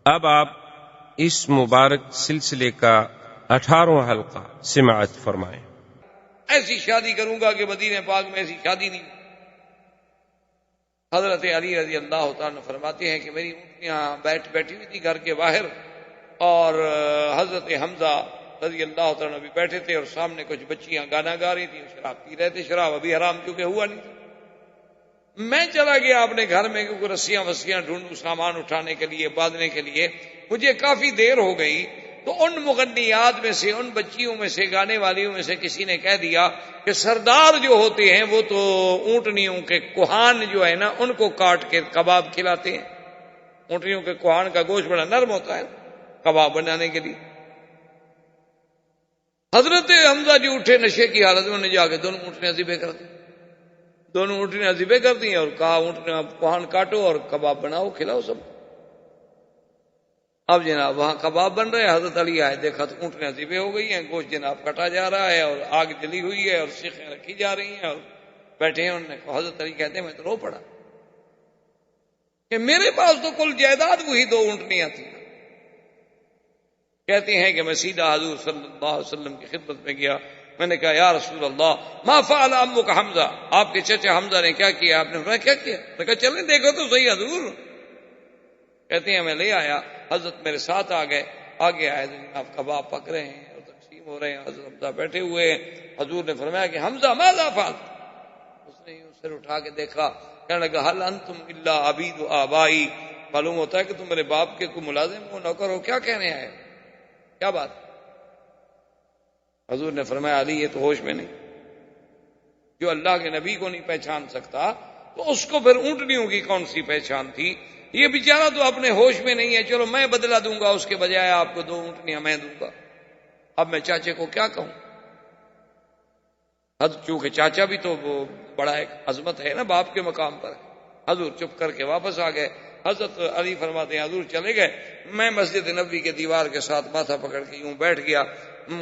اب آپ اس مبارک سلسلے کا 18واں حلقہ سماعت فرمائیں۔ ایسی شادی کروں گا کہ مدینہ پاک میں ایسی شادی نہیں۔ حضرت علی رضی اللہ تعالیٰ نے فرماتے ہیں کہ میری اونٹنیاں بیٹھی ہوئی تھی گھر کے باہر، اور حضرت حمزہ رضی اللہ تعالیٰ بھی بیٹھے تھے، اور سامنے کچھ بچیاں گانا گا رہی تھیں، شراب پی رہے تھے۔ شراب ابھی حرام کیونکہ ہوا نہیں تھا۔ میں چلا گیا اپنے گھر میں کیونکہ رسیاں وسیاں ڈھونڈوں سامان اٹھانے کے لیے، باندھنے کے لیے۔ مجھے کافی دیر ہو گئی تو ان مغنیات میں سے، ان بچیوں میں سے، گانے والیوں میں سے کسی نے کہہ دیا کہ سردار جو ہوتے ہیں وہ تو اونٹنیوں کے کوہان جو ہے نا ان کو کاٹ کے کباب کھلاتے ہیں۔ اونٹنیوں کے کوہان کا گوشت بڑا نرم ہوتا ہے کباب بنانے کے لیے۔ حضرت حمزہ جی اٹھے نشے کی حالت میں، انہوں نے جا کے دونوں اونٹنیاں ذبح کر دی، دونوں اونٹنیاں ذبح کر دی اور کہا اونٹنیاں کوہان کاٹو اور کباب بناؤ، کھلاؤ سب۔ اب جناب وہاں کباب بن رہے ہیں، حضرت علی آئے، دیکھا تو اونٹنیاں ذبح ہو گئی ہیں، گوشت جناب کٹا جا رہا ہے اور آگ جلی ہوئی ہے اور سیخیں رکھی جا رہی ہیں اور بیٹھے ہیں۔ انہوں نے کہا، حضرت علی کہتے ہیں میں تو رو پڑا کہ میرے پاس تو کل جائیداد وہی 2 اونٹنیاں تھیں۔ کہتے ہیں کہ میں سیدھا حضور صلی اللہ علیہ وسلم کی خدمت میں گیا، میں نے کہا یا رسول اللہ ما فعل عمک حمزہ، آپ کے چچا حمزہ نے کیا کیا؟ آپ نے فرمایا کیا کیا؟ میں نے کہا چلیں دیکھو تو صحیح حضور۔ کہتے ہیں میں لے آیا، حضرت میرے ساتھ آ گئے، آگے آئے جناب کباب پک رہے ہیں اور تقسیم ہو رہے ہیں، حضرت حمزہ بیٹھے ہوئے ہیں۔ حضور نے فرمایا کہ حمزہ ماذا فعلت؟ اس نے سر اٹھا کے دیکھا، کہنے لگا حل انتم الا عبید آبائی، معلوم ہوتا ہے کہ تم میرے باپ کے کوئی ملازم ہو، نوکر ہو، کیا کہنے آئے؟ کیا بات؟ حضور نے فرمایا علی یہ تو ہوش میں نہیں، جو اللہ کے نبی کو نہیں پہچان سکتا تو اس کو پھر اونٹنیوں کی کون سی پہچان تھی؟ یہ بیچارہ تو اپنے ہوش میں نہیں ہے، چلو میں بدلہ دوں گا، اس کے بجائے آپ کو 2 اونٹنیاں میں دوں گا۔ اب میں چاچے کو کیا کہوں؟ چونکہ چاچا بھی تو وہ بڑا ایک عظمت ہے نا باپ کے مقام پر۔ حضور چپ کر کے واپس آ گئے۔ حضرت علی فرماتے ہیں حضور چلے گئے، میں مسجد نبوی کے دیوار کے ساتھ ماتھا پکڑ کے یوں بیٹھ گیا،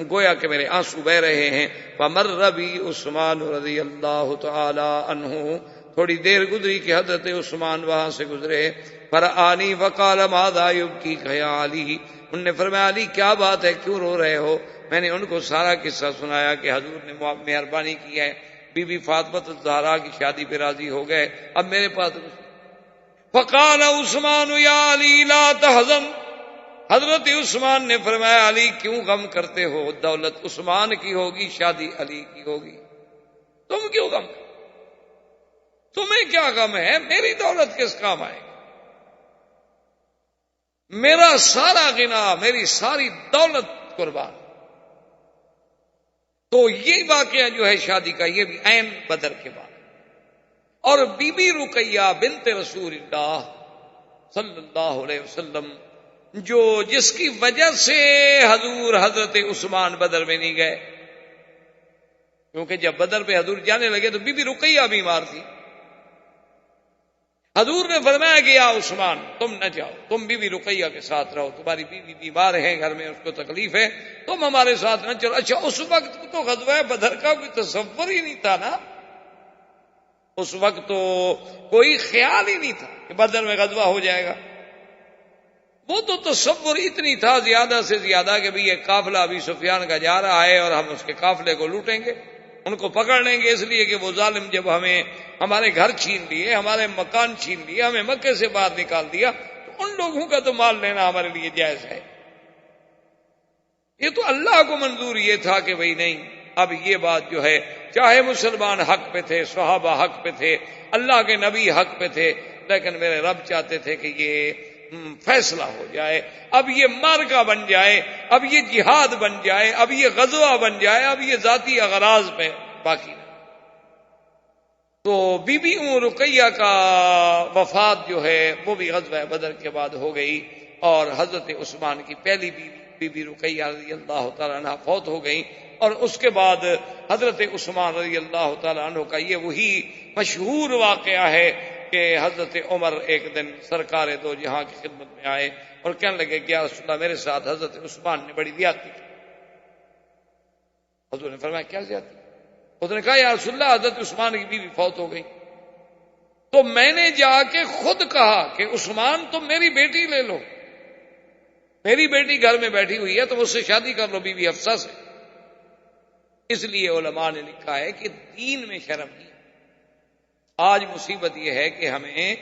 گویا کہ میرے آنسو بہ رہے ہیں۔ فمر بی عثمان رضی اللہ تعالی عنہ، تھوڑی دیر گزری کہ حضرت عثمان وہاں سے گزرے۔ فرآنی وقال ماذا یبکیک یا علی، انہوں نے فرمایا علی کیا بات ہے، کیوں رو رہے ہو؟ میں نے ان کو سارا قصہ سنایا کہ حضور نے مہربانی کی ہے، بی بی فاطمہ الزہرا کی شادی پہ راضی ہو گئے، اب میرے پاس۔ فقال عثمان یا علی لا تحزن، حضرت عثمان نے فرمایا علی کیوں غم کرتے ہو، دولت عثمان کی ہوگی، شادی علی کی ہوگی، تم کیوں غم کرتے؟ تمہیں کیا غم ہے؟ میری دولت کس کام آئے؟ میرا سارا غنا، میری ساری دولت قربان۔ تو یہ واقعہ جو ہے شادی کا، یہ بھی عین بدر کے بعد۔ اور بی بی رقیہ بنت رسول اللہ صلی اللہ علیہ وسلم، جس کی وجہ سے حضور حضرت عثمان بدر میں نہیں گئے، کیونکہ جب بدر پہ حضور جانے لگے تو بی بی رقیہ بیمار تھی۔ حضور نے فرمایا کہ یا عثمان تم نہ جاؤ، تم بی بی رقیہ کے ساتھ رہو، تمہاری بیوی بیمار ہے گھر میں، اس کو تکلیف ہے، تم ہمارے ساتھ نہ چلو۔ اچھا اس وقت تو غزوہ بدر کا کوئی تصور ہی نہیں تھا نا، اس وقت تو کوئی خیال ہی نہیں تھا کہ بدر میں غزوہ ہو جائے گا۔ وہ تو تصور اتنی تھا زیادہ سے زیادہ کہ یہ قافلہ ابی سفیان کا جا رہا ہے اور ہم اس کے قافلے کو لوٹیں گے، ان کو پکڑ لیں گے، اس لیے کہ وہ ظالم جب ہمیں ہمارے گھر چھین لیے، ہمارے مکان چھین لیے، ہمیں مکے سے باہر نکال دیا، تو ان لوگوں کا تو مال لینا ہمارے لیے جائز ہے۔ یہ تو اللہ کو منظور یہ تھا کہ بھئی نہیں، اب یہ بات جو ہے، چاہے مسلمان حق پہ تھے، صحابہ حق پہ تھے، اللہ کے نبی حق پہ تھے، لیکن میرے رب چاہتے تھے کہ یہ فیصلہ ہو جائے، اب یہ مارکا بن جائے، اب یہ جہاد بن جائے، اب یہ غزوہ بن جائے، اب یہ ذاتی اغراض پہ باقی نہ۔ تو بی بی رقیہ کا وفات جو ہے وہ بھی غزوہ بدر کے بعد ہو گئی، اور حضرت عثمان کی پہلی بی بی رقیہ رضی اللہ تعالیٰ عنہ فوت ہو گئی، اور اس کے بعد حضرت عثمان رضی اللہ تعالیٰ عنہ کا یہ وہی مشہور واقعہ ہے کہ حضرت عمر ایک دن سرکار دو جہاں کی خدمت میں آئے اور کہنے لگے کہ یا رسول اللہ میرے ساتھ حضرت عثمان نے بڑی زیادتی کی۔ حضور نے فرمایا کیا زیادتی؟ اس نے کہا یا رسول اللہ حضرت عثمان کی بیوی فوت ہو گئی، تو میں نے جا کے خود کہا کہ عثمان تم میری بیٹی لے لو، میری بیٹی گھر میں بیٹھی ہوئی ہے تو اس سے شادی کر لو، بی بی حفصہ سے۔ اس لیے علماء نے لکھا ہے کہ دین میں شرم نہیں۔ آج مصیبت یہ ہے کہ ہمیں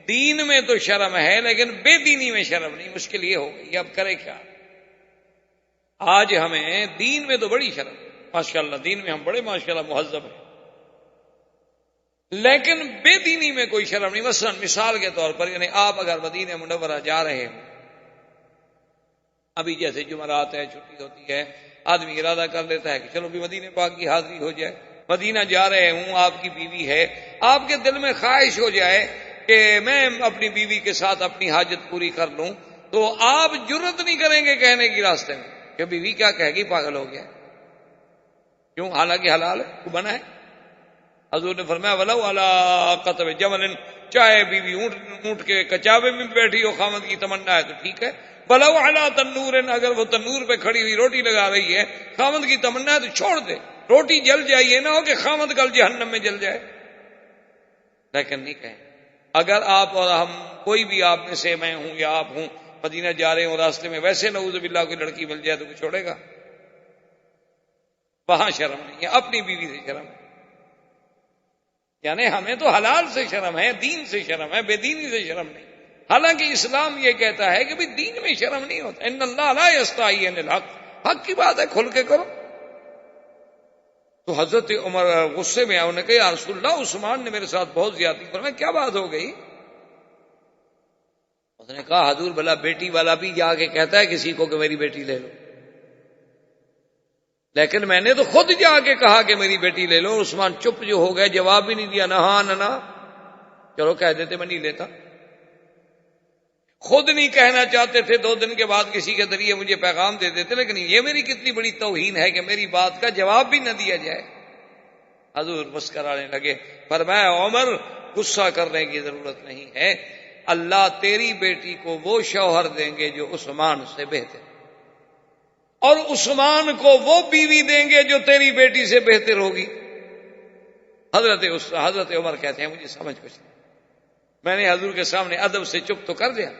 دین میں تو شرم ہے لیکن بے دینی میں شرم نہیں۔ مشکل یہ ہو گئی، اب کرے کیا؟ آج ہمیں دین میں تو بڑی شرم، ماشاءاللہ دین میں ہم بڑے ماشاءاللہ مہذب ہیں، لیکن بے دینی میں کوئی شرم نہیں۔ مثلا مثال کے طور پر، یعنی آپ اگر مدینہ منورہ جا رہے ہیں، ابھی جیسے جمعرات ہے، چھٹی ہوتی ہے، آدمی ارادہ کر لیتا ہے کہ چلو بھی مدینہ پاک کی حاضری ہو جائے، مدینہ جا رہے ہوں، آپ کی بیوی ہے، آپ کے دل میں خواہش ہو جائے کہ میں اپنی بیوی کے ساتھ اپنی حاجت پوری کر لوں، تو آپ جرت نہیں کریں گے کہنے کی راستے میں کہ بیوی کیا کہے گی، پاگل ہو گیا، کیوں؟ حالانکہ حلال ہے، وہ بنا ہے۔ حضور نے فرمایا ولو علی قطب جمل، چاہے بیوی اونٹ کے کچاوے میں بیٹھی ہو، خامد کی تمنا ہے تو ٹھیک ہے، ولو علی تنور، اگر وہ تنور پہ کھڑی ہوئی روٹی لگا رہی ہے، خامد کی تمنا ہے تو چھوڑ دے، روٹی جل جائے، یہ نہ ہو کہ خامد کل جہنم میں جل جائے۔ لیکن نہیں کہیں، اگر آپ اور ہم، کوئی بھی آپ میں سے، میں ہوں یا آپ ہوں، مدینہ جا رہے ہوں، راستے میں ویسے نعوذ باللہ کوئی لڑکی مل جائے تو کوئی چھوڑے گا؟ وہاں شرم نہیں ہے، اپنی بیوی سے شرم ہے۔ یعنی ہمیں تو حلال سے شرم ہے، دین سے شرم ہے، بے دینی سے شرم نہیں۔ حالانکہ اسلام یہ کہتا ہے کہ بھی دین میں شرم نہیں ہوتا، ان اللہ لا یستحی عن الحق، حق کی بات ہے، کھل کے کرو۔ تو حضرت عمر غصے میں آئے، انہوں نے کہا یا رسول اللہ، عثمان نے میرے ساتھ بہت زیادتی کی۔ فرمایا کیا بات ہو گئی؟ اس نے کہا حضور بھلا بیٹی والا بھی جا کے کہتا ہے کسی کو کہ میری بیٹی لے لو، لیکن میں نے تو خود جا کے کہا کہ میری بیٹی لے لو۔ عثمان چپ جو ہو گئے، جواب بھی نہیں دیا، نہ ہاں نہ نہ، چلو کہہ دیتے میں نہیں لیتا۔ خود نہیں کہنا چاہتے تھے، 2 دن کے بعد کسی کے ذریعے مجھے پیغام دے دیتے، لیکن یہ میری کتنی بڑی توہین ہے کہ میری بات کا جواب بھی نہ دیا جائے۔ حضور مسکرانے لگے، فرمایا عمر غصہ کرنے کی ضرورت نہیں ہے، اللہ تیری بیٹی کو وہ شوہر دیں گے جو عثمان سے بہتر، اور عثمان کو وہ بیوی دیں گے جو تیری بیٹی سے بہتر ہوگی۔ حضرت عمر کہتے ہیں مجھے سمجھ کچھ نہیں، میں نے حضور کے سامنے ادب سے چپ تو کر دیا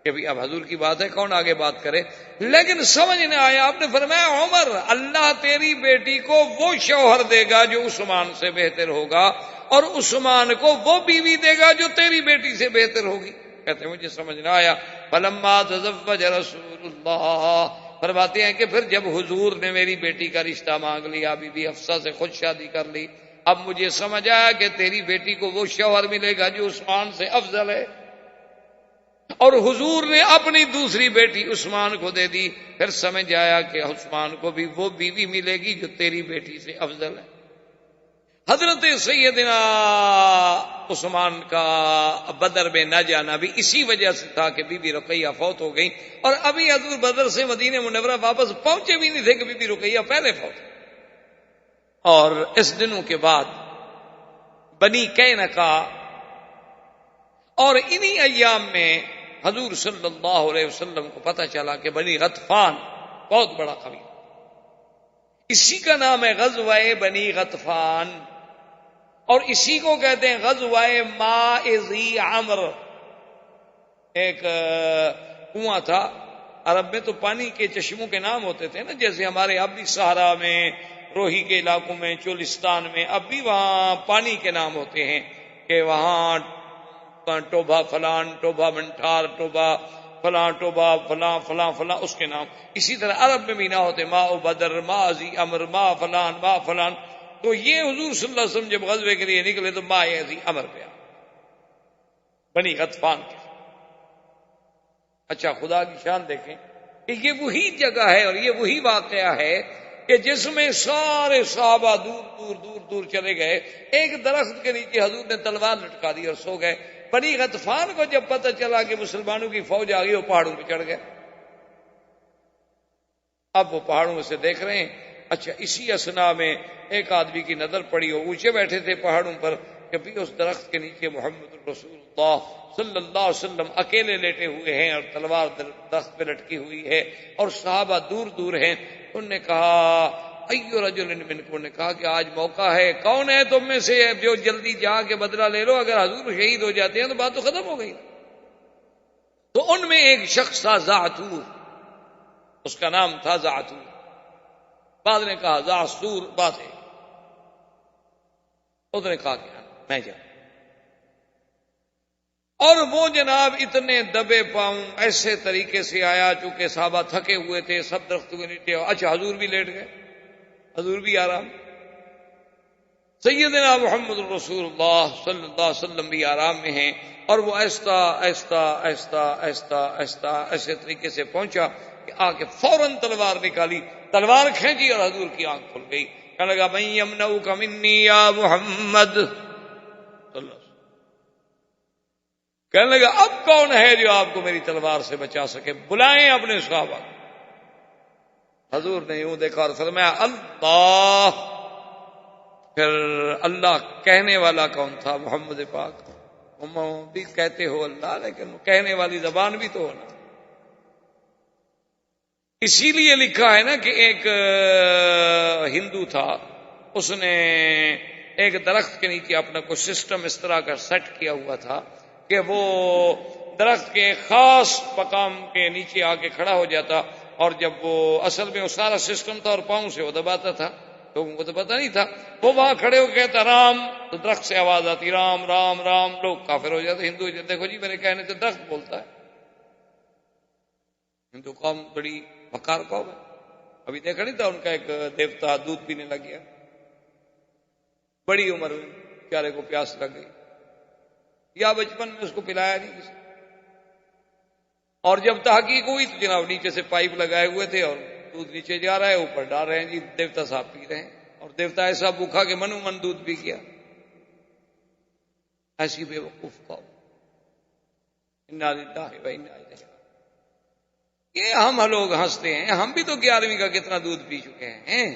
کہ بھی اب حضور کی بات ہے، کون آگے بات کرے، لیکن سمجھ نہ آیا۔ آپ نے فرمایا عمر اللہ تیری بیٹی کو وہ شوہر دے گا جو عثمان سے بہتر ہوگا، اور عثمان کو وہ بیوی دے گا جو تیری بیٹی سے بہتر ہوگی۔ کہتے ہیں مجھے سمجھ نہ آیا۔ فلما تزوج رسول اللہ، فرماتے ہیں کہ پھر جب حضور نے میری بیٹی کا رشتہ مانگ لیا، بی بی حفصہ سے خود شادی کر لی، اب مجھے سمجھ آیا کہ تیری بیٹی کو وہ شوہر ملے گا جو عثمان سے افضل ہے، اور حضور نے اپنی دوسری بیٹی عثمان کو دے دی، پھر سمجھ آیا کہ عثمان کو بھی وہ بیوی ملے گی جو تیری بیٹی سے افضل ہے۔ حضرت سیدنا عثمان کا بدر میں نہ جانا بھی اسی وجہ سے تھا کہ بی بی رقیہ فوت ہو گئی، اور ابھی حضور بدر سے مدینہ منورہ واپس پہنچے بھی نہیں تھے کہ بی بی رقیہ پہلے فوت۔ اور اس دنوں کے بعد بنی قینقاع، اور انہی ایام میں حضور صلی اللہ علیہ وسلم کو پتہ چلا کہ بنی غطفان بہت بڑا قبیلہ، اسی کا نام ہے غزوہ بنی غطفان، اور اسی کو کہتے ہیں غزوہ ماء ذی عمر۔ ایک کنواں تھا، عرب میں تو پانی کے چشموں کے نام ہوتے تھے نا، جیسے ہمارے اب بھی صحرا میں، روہی کے علاقوں میں، چولستان میں اب بھی وہاں پانی کے نام ہوتے ہیں کہ وہاں ٹوبہ فلان، ٹوبہ منٹھار، ٹوبہ فلاں، ٹوبہ فلاں فلاں فلاں، اس کے نام۔ اسی طرح عرب میں بھی نہ ہوتے، ماء بدر، ماء ذی عمر، ماء فلان، ماء فلان۔ تو یہ حضور صلی اللہ علیہ وسلم جب غزوے کے لیے نکلے تو ماء ذی عمر پہ بنی غطفان کے۔ اچھا خدا کی شان دیکھیں کہ یہ وہی جگہ ہے اور یہ وہی واقعہ ہے کہ جس میں سارے صحابہ دور دور دور دور چلے گئے، ایک درخت کے نیچے حضور نے تلوار لٹکا دی اور سو گئے۔ بنی غطفان کو جب پتہ چلا کہ مسلمانوں کی فوج آ گئی، وہ پہاڑوں پہ چڑھ گئے۔ اب وہ پہاڑوں میں سے دیکھ رہے ہیں۔ اچھا اسی اسنا میں ایک آدمی کی نظر پڑی، وہ اونچے بیٹھے تھے پہاڑوں پر، کہ بھی اس درخت کے نیچے محمد رسول اللہ صلی اللہ علیہ وسلم اکیلے لیٹے ہوئے ہیں اور تلوار درخت پہ لٹکی ہوئی ہے، اور صحابہ دور دور ہیں۔ انہوں نے کہا ایو رجل منکم، نے کہا کہ آج موقع ہے، کون ہے تم میں سے جو جلدی جا کے بدلہ لے لو، اگر حضور شہید ہو جاتے ہیں تو بات تو ختم ہو گئی۔ تو ان میں ایک شخص تھا زعتور، اس کا نام تھا زعتور، بعد نے کہا زعتور بات ہے، اس نے کہا کہ میں جاؤں، اور وہ جناب اتنے دبے پاؤں ایسے طریقے سے آیا، چونکہ صحابہ تھکے ہوئے تھے، سب درختوں کے نیچے، اچھا حضور بھی لیٹ گئے، حضور بھی آرام، سیدنا محمد رسول اللہ صلی اللہ علیہ وسلم بھی آرام میں ہیں، اور وہ آہستہ آہستہ آہستہ آہستہ آہستہ ایسے طریقے سے پہنچا کہ آ کے فوراً تلوار نکالی، تلوار کھینچی اور حضور کی آنکھ کھل گئی، کہنے لگا من یمنعک منی یا محمد، کہنے لگا اب کون ہے جو آپ کو میری تلوار سے بچا سکے، بلائیں اپنے صحابہ کو۔ حضور نے یوں دیکھا اور فرمایا اللہ، پھر اللہ کہنے والا کون تھا؟ محمد پاک، تم بھی کہتے ہو اللہ، لیکن کہنے والی زبان بھی تو ہونا، اسی لیے لکھا ہے نا کہ ایک ہندو تھا، اس نے ایک درخت کے نیچے اپنا کوئی سسٹم اس طرح کا سیٹ کیا ہوا تھا کہ وہ درخت کے خاص مقام کے نیچے آ کے کھڑا ہو جاتا، اور جب وہ اصل میں وہ سارا سسٹم تھا اور پاؤں سے وہ دباتا تھا، لوگوں کو تو پتہ نہیں تھا، وہ وہاں کھڑے ہو کہتا رام، تو درخت سے آواز آتی رام رام رام، لوگ کافر ہو جاتے، ہندو دیکھو جی میرے کہنے سے درخت بولتا ہے، ہندو قوم بڑی وقار قوم ہے، ابھی دیکھا نہیں تھا ان کا ایک دیوتا دودھ پینے لگ گیا، بڑی عمر میں بیچارے کو پیاس لگ گئی، یا بچپن میں اس کو پلایا نہیں کسی، اور جب تحقیق ہوئی تو جناب نیچے سے پائپ لگائے ہوئے تھے اور دودھ نیچے جا رہا ہے، اوپر ڈال رہے ہیں جی دیوتا صاحب پی رہے ہیں، اور دیوتا ایسا بھوکھا کہ منو من دودھ پی گیا، ایسی بے وقوف قوم، انا للہ و انا الیہ راجعون۔ یہ ہم لوگ ہنستے ہیں، ہم بھی تو 11ویں کا کتنا دودھ پی چکے ہیں،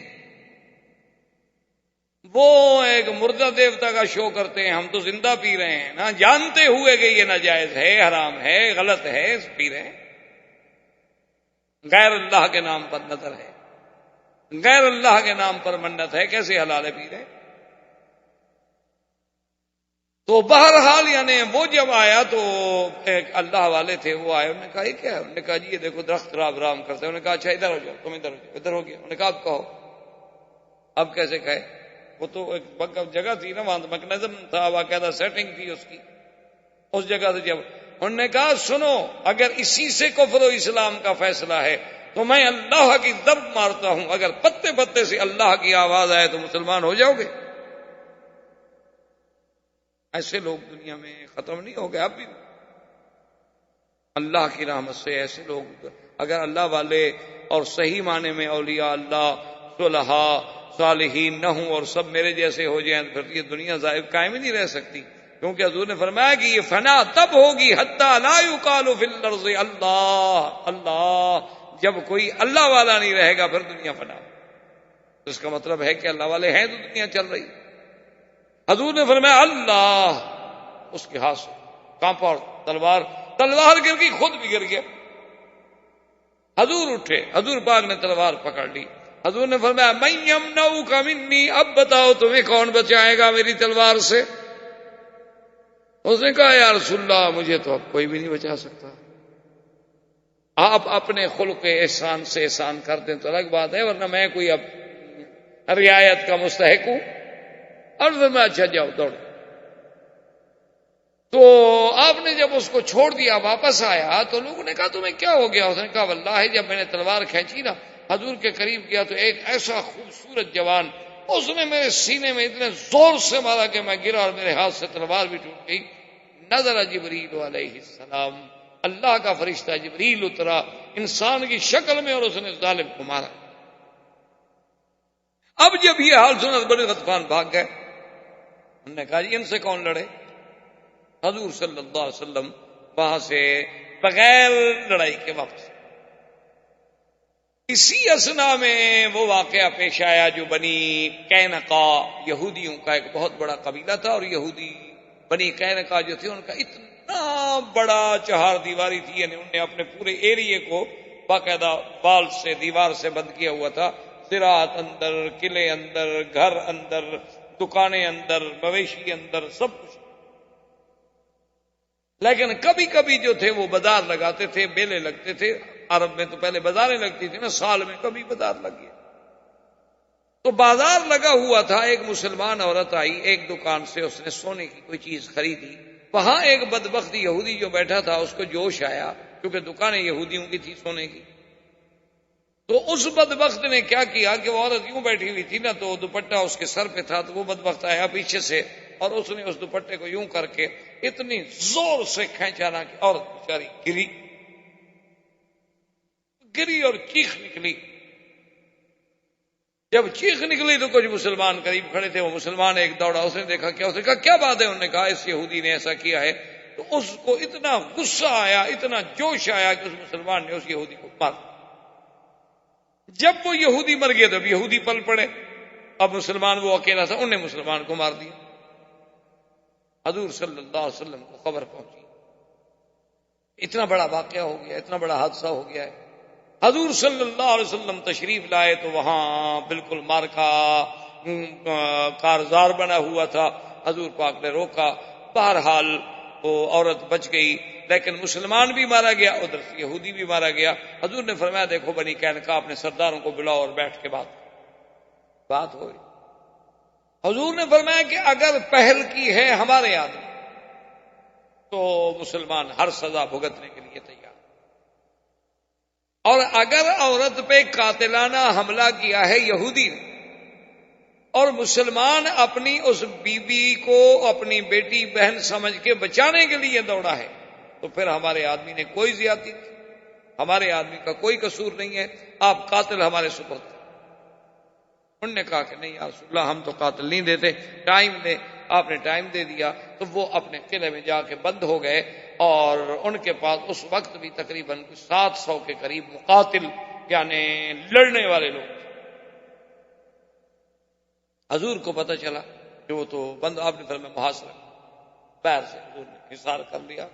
وہ ایک مردہ دیوتا کا شو کرتے ہیں، ہم تو زندہ پی رہے ہیں نا، جانتے ہوئے کہ یہ ناجائز ہے، حرام ہے، غلط ہے، پی رہے ہیں، غیر اللہ کے نام پر نظر ہے، غیر اللہ کے نام پر منت ہے، کیسے حلال ہے پی رہے ہیں؟ تو بہرحال یعنی وہ جب آیا تو ایک اللہ والے تھے، وہ آئے، انہوں نے کہا یہ کیا ہے؟ انہوں نے کہا جی یہ دیکھو درخت رام رام کرتے ہیں، انہوں نے کہا اچھا ادھر ہو جاؤ، تم ادھر ہو جاؤ، ادھر ہو گیا، انہوں نے کہا اب کہو، اب کیسے کہے؟ وہ تو ایک جگہ تھی نا، وہاں میکنزم تھا، باقاعدہ سیٹنگ تھی اس کی، اس جگہ سے جب انہوں نے کہا سنو، اگر اسی سے کفر و اسلام کا فیصلہ ہے تو میں اللہ کی ضرب مارتا ہوں، اگر پتے پتے سے اللہ کی آواز آئے تو مسلمان ہو جاؤ گے؟ ایسے لوگ دنیا میں ختم نہیں ہو گئے، اب بھی اللہ کی رحمت سے ایسے لوگ، اگر اللہ والے اور صحیح معنی میں اولیاء اللہ صلحاء صالحین نہ ہوں اور سب میرے جیسے ہو جائیں، پھر یہ دنیا ظاہر قائم ہی نہیں رہ سکتی، کیونکہ حضور نے فرمایا کہ یہ فنا تب ہوگی حتی لا یقال فی الارض اللہ اللہ، جب کوئی اللہ والا نہیں رہے گا پھر دنیا فنا، تو اس کا مطلب ہے کہ اللہ والے ہیں تو دنیا چل رہی۔ حضور نے فرمایا اللہ، اس کے ہاتھ سے کانپا اور تلوار گر گئی، خود بھی گر گیا، حضور اٹھے، حضور پاک نے تلوار پکڑ لی، حضور نے فرمایا من یمنعک منی، اب بتاؤ تمہیں کون بچائے گا میری تلوار سے؟ اس نے کہا یا رسول اللہ مجھے تو اب کوئی بھی نہیں بچا سکتا، آپ اپنے خلق احسان سے احسان کر دیں تو الگ بات ہے، ورنہ میں کوئی اب رعایت کا مستحق ہوں، اور میں اچھا جاؤ دوڑ۔ تو آپ نے جب اس کو چھوڑ دیا واپس آیا تو لوگوں نے کہا تمہیں کیا ہو گیا؟ اس نے کہا واللہ جب میں نے تلوار کھینچی نا، حضور کے قریب گیا تو ایک ایسا خوبصورت جوان، اس نے میرے سینے میں اتنے زور سے مارا کہ میں گرا اور میرے ہاتھ سے تلوار بھی ٹوٹ گئی۔ نظر جبریل علیہ السلام، اللہ کا فرشتہ جبریل اترا انسان کی شکل میں اور اس نے ظالم کو مارا۔ اب جب یہ حال سنا تو بڑے غضبان بھاگ گئے، انہوں نے کہا جی ان سے کون لڑے؟ حضور صلی اللہ علیہ وسلم وہاں سے بغیر لڑائی کے واپس۔ اسی اثنا میں وہ واقعہ پیش آیا جو بنی قینقاع، یہودیوں کا ایک بہت بڑا قبیلہ تھا، اور یہودی بنی قینقاع جو تھے ان کا اتنا بڑا چہار دیواری تھی، یعنی انہوں نے اپنے پورے ایریے کو باقاعدہ وال سے، دیوار سے بند کیا ہوا تھا، زراعت اندر، قلعے اندر، گھر اندر، دکانیں اندر، مویشی اندر، سب کچھ۔ لیکن کبھی کبھی جو تھے وہ بازار لگاتے تھے، میلے لگتے تھے. عرب میں تو پہلے بازاریں لگتی تھی نا، سال میں کبھی بازار لگ گیا. تو بازار لگا ہوا تھا، ایک مسلمان عورت آئی، ایک دکان سے اس نے سونے کی کوئی چیز خریدی. وہاں ایک بدبخت یہودی جو بیٹھا تھا اس کو جوش آیا، کیونکہ دکانیں یہودیوں کی تھی سونے کی. تو اس بدبخت نے کیا کیا کہ وہ عورت یوں بیٹھی ہوئی تھی نا، تو دوپٹہ اس کے سر پہ تھا، تو وہ بدبخت آیا پیچھے سے اور اس نے اس دوپٹے کو یوں کر کے اتنی زور سے کھینچا نا کہ عورت بیچاری گری اور چیخ نکلی. جب چیخ نکلی تو کچھ مسلمان قریب کھڑے تھے، وہ مسلمان ایک دوڑا، اس نے دیکھا کیا، اس نے کہا کیا بات ہے؟ انہوں نے کہا اس یہودی نے ایسا کیا ہے. تو اس کو اتنا غصہ آیا، اتنا جوش آیا کہ اس مسلمان نے اس یہودی کو مار دیا. جب وہ یہودی مر گیا تب یہودی پل پڑے. اب مسلمان وہ اکیلا تھا، انہوں نے مسلمان کو مار دیا. حضور صلی اللہ علیہ وسلم کو خبر پہنچی، اتنا بڑا واقعہ ہو گیا، اتنا بڑا حادثہ ہو گیا ہے. حضور صلی اللہ علیہ وسلم تشریف لائے تو وہاں بالکل مارکا کارزار بنا ہوا تھا. حضور پاک نے روکا، بہرحال وہ عورت بچ گئی، لیکن مسلمان بھی مارا گیا، ادھر سے یہودی بھی مارا گیا. حضور نے فرمایا دیکھو بنی قینقاع اپنے سرداروں کو بلاؤ اور بیٹھ کے بات ہوئی. حضور نے فرمایا کہ اگر پہل کی ہے ہمارے آدمی تو مسلمان ہر سزا بھگتنے کے لیے تیار، اور اگر عورت پہ قاتلانہ حملہ کیا ہے یہودی نے اور مسلمان اپنی اس بیوی کو اپنی بیٹی بہن سمجھ کے بچانے کے لیے دوڑا ہے تو پھر ہمارے آدمی نے کوئی زیادتی نہیں، ہمارے آدمی کا کوئی قصور نہیں ہے، آپ قاتل ہمارے سپرد. انہوں نے کہا کہ نہیں یا رسول اللہ ہم تو قاتل نہیں دیتے، ٹائم دے. آپ نے ٹائم دے دیا تو وہ اپنے قلعے میں جا کے بند ہو گئے، اور ان کے پاس اس وقت بھی تقریباً 700 کے قریب مقاتل یعنی لڑنے والے لوگ. حضور کو پتہ چلا کہ وہ تو بند، آپ نے فرمایا محاصرہ پیر سے حضور نے حصار کر لیا.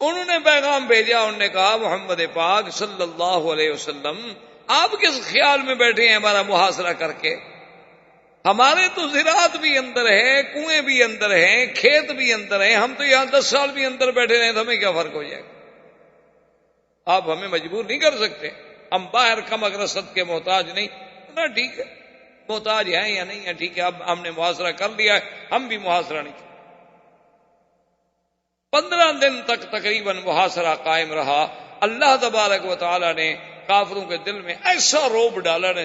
انہوں نے پیغام بھیجا، انہوں نے کہا محمد پاک صلی اللہ علیہ وسلم آپ کس خیال میں بیٹھے ہیں ہمارا محاصرہ کر کے؟ ہمارے تو زراعت بھی اندر ہے، کنویں بھی اندر ہیں، کھیت بھی اندر ہیں، ہم تو یہاں 10 سال بھی اندر بیٹھے رہے تو ہمیں کیا فرق ہو جائے گا؟ آپ ہمیں مجبور نہیں کر سکتے، ہم باہر کم اگرست کے محتاج نہیں نا. ٹھیک ہے محتاج ہیں یا نہیں ہے، ٹھیک ہے اب ہم نے محاصرہ کر لیا ہے، ہم بھی محاصرہ نہیں. 15 دن تک تقریباً محاصرہ قائم رہا. اللہ تبارک و تعالی نے کافروں کے دل میں ایسا روب ڈالا نا،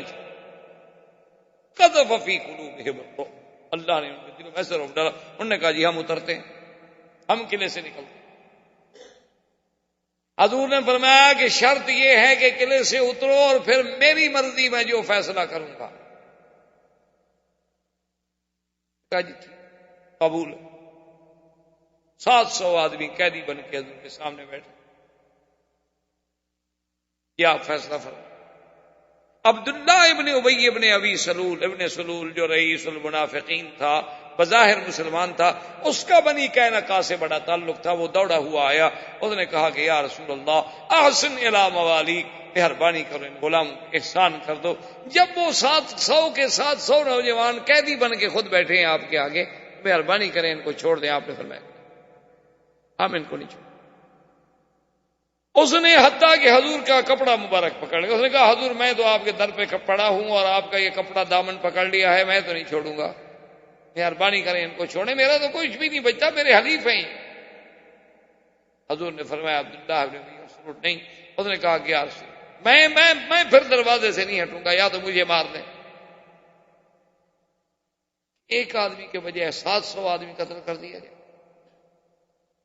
قذف فی قلوبہم الرعب، اللہ نے ان کے دل میں ایسا روب ڈالا. انہوں نے کہا جی ہم اترتے ہیں، ہم قلعے سے نکلتے ہیں. حضور نے فرمایا کہ شرط یہ ہے کہ قلعے سے اترو اور پھر میری مرضی میں جو فیصلہ کروں گا. کہا جی قبول. 700 آدمی قیدی بن کے حضور کے سامنے بیٹھے، کیا فیصلہ فرمایا. عبداللہ ابن ابی ابن ابی سلول ابن سلول جو رئیس المنافقین تھا، بظاہر مسلمان تھا، اس کا بنی قینقاع سے بڑا تعلق تھا. وہ دوڑا ہوا آیا، اس نے کہا کہ یا رسول اللہ احسن الی موالیک، مہربانی کرو ان غلاموں کو احسان کر دو. جب وہ 700 کے 700 نوجوان قیدی بن کے خود بیٹھے ہیں آپ کے آگے، مہربانی کریں ان کو چھوڑ دیں. آپ نے فرمایا ہم ان کو نہیں چھوڑ. اس نے حتیٰ کہ حضور کا کپڑا مبارک پکڑ لیا. اس نے کہا حضور میں تو آپ کے در پہ پڑا ہوں اور آپ کا یہ کپڑا دامن پکڑ لیا ہے، میں تو نہیں چھوڑوں گا، مہربانی کریں ان کو چھوڑیں، میرا تو کچھ بھی نہیں بچتا، میرے حلیف ہیں. حضور نے فرمایا عبداللہ ابن ابی مسعود نہیں. اس نے کہا کہ یا رسول میں پھر دروازے سے نہیں ہٹوں گا، یا تو مجھے مار دیں. ایک آدمی کے بجائے 700 آدمی قتل کر دیا گیا.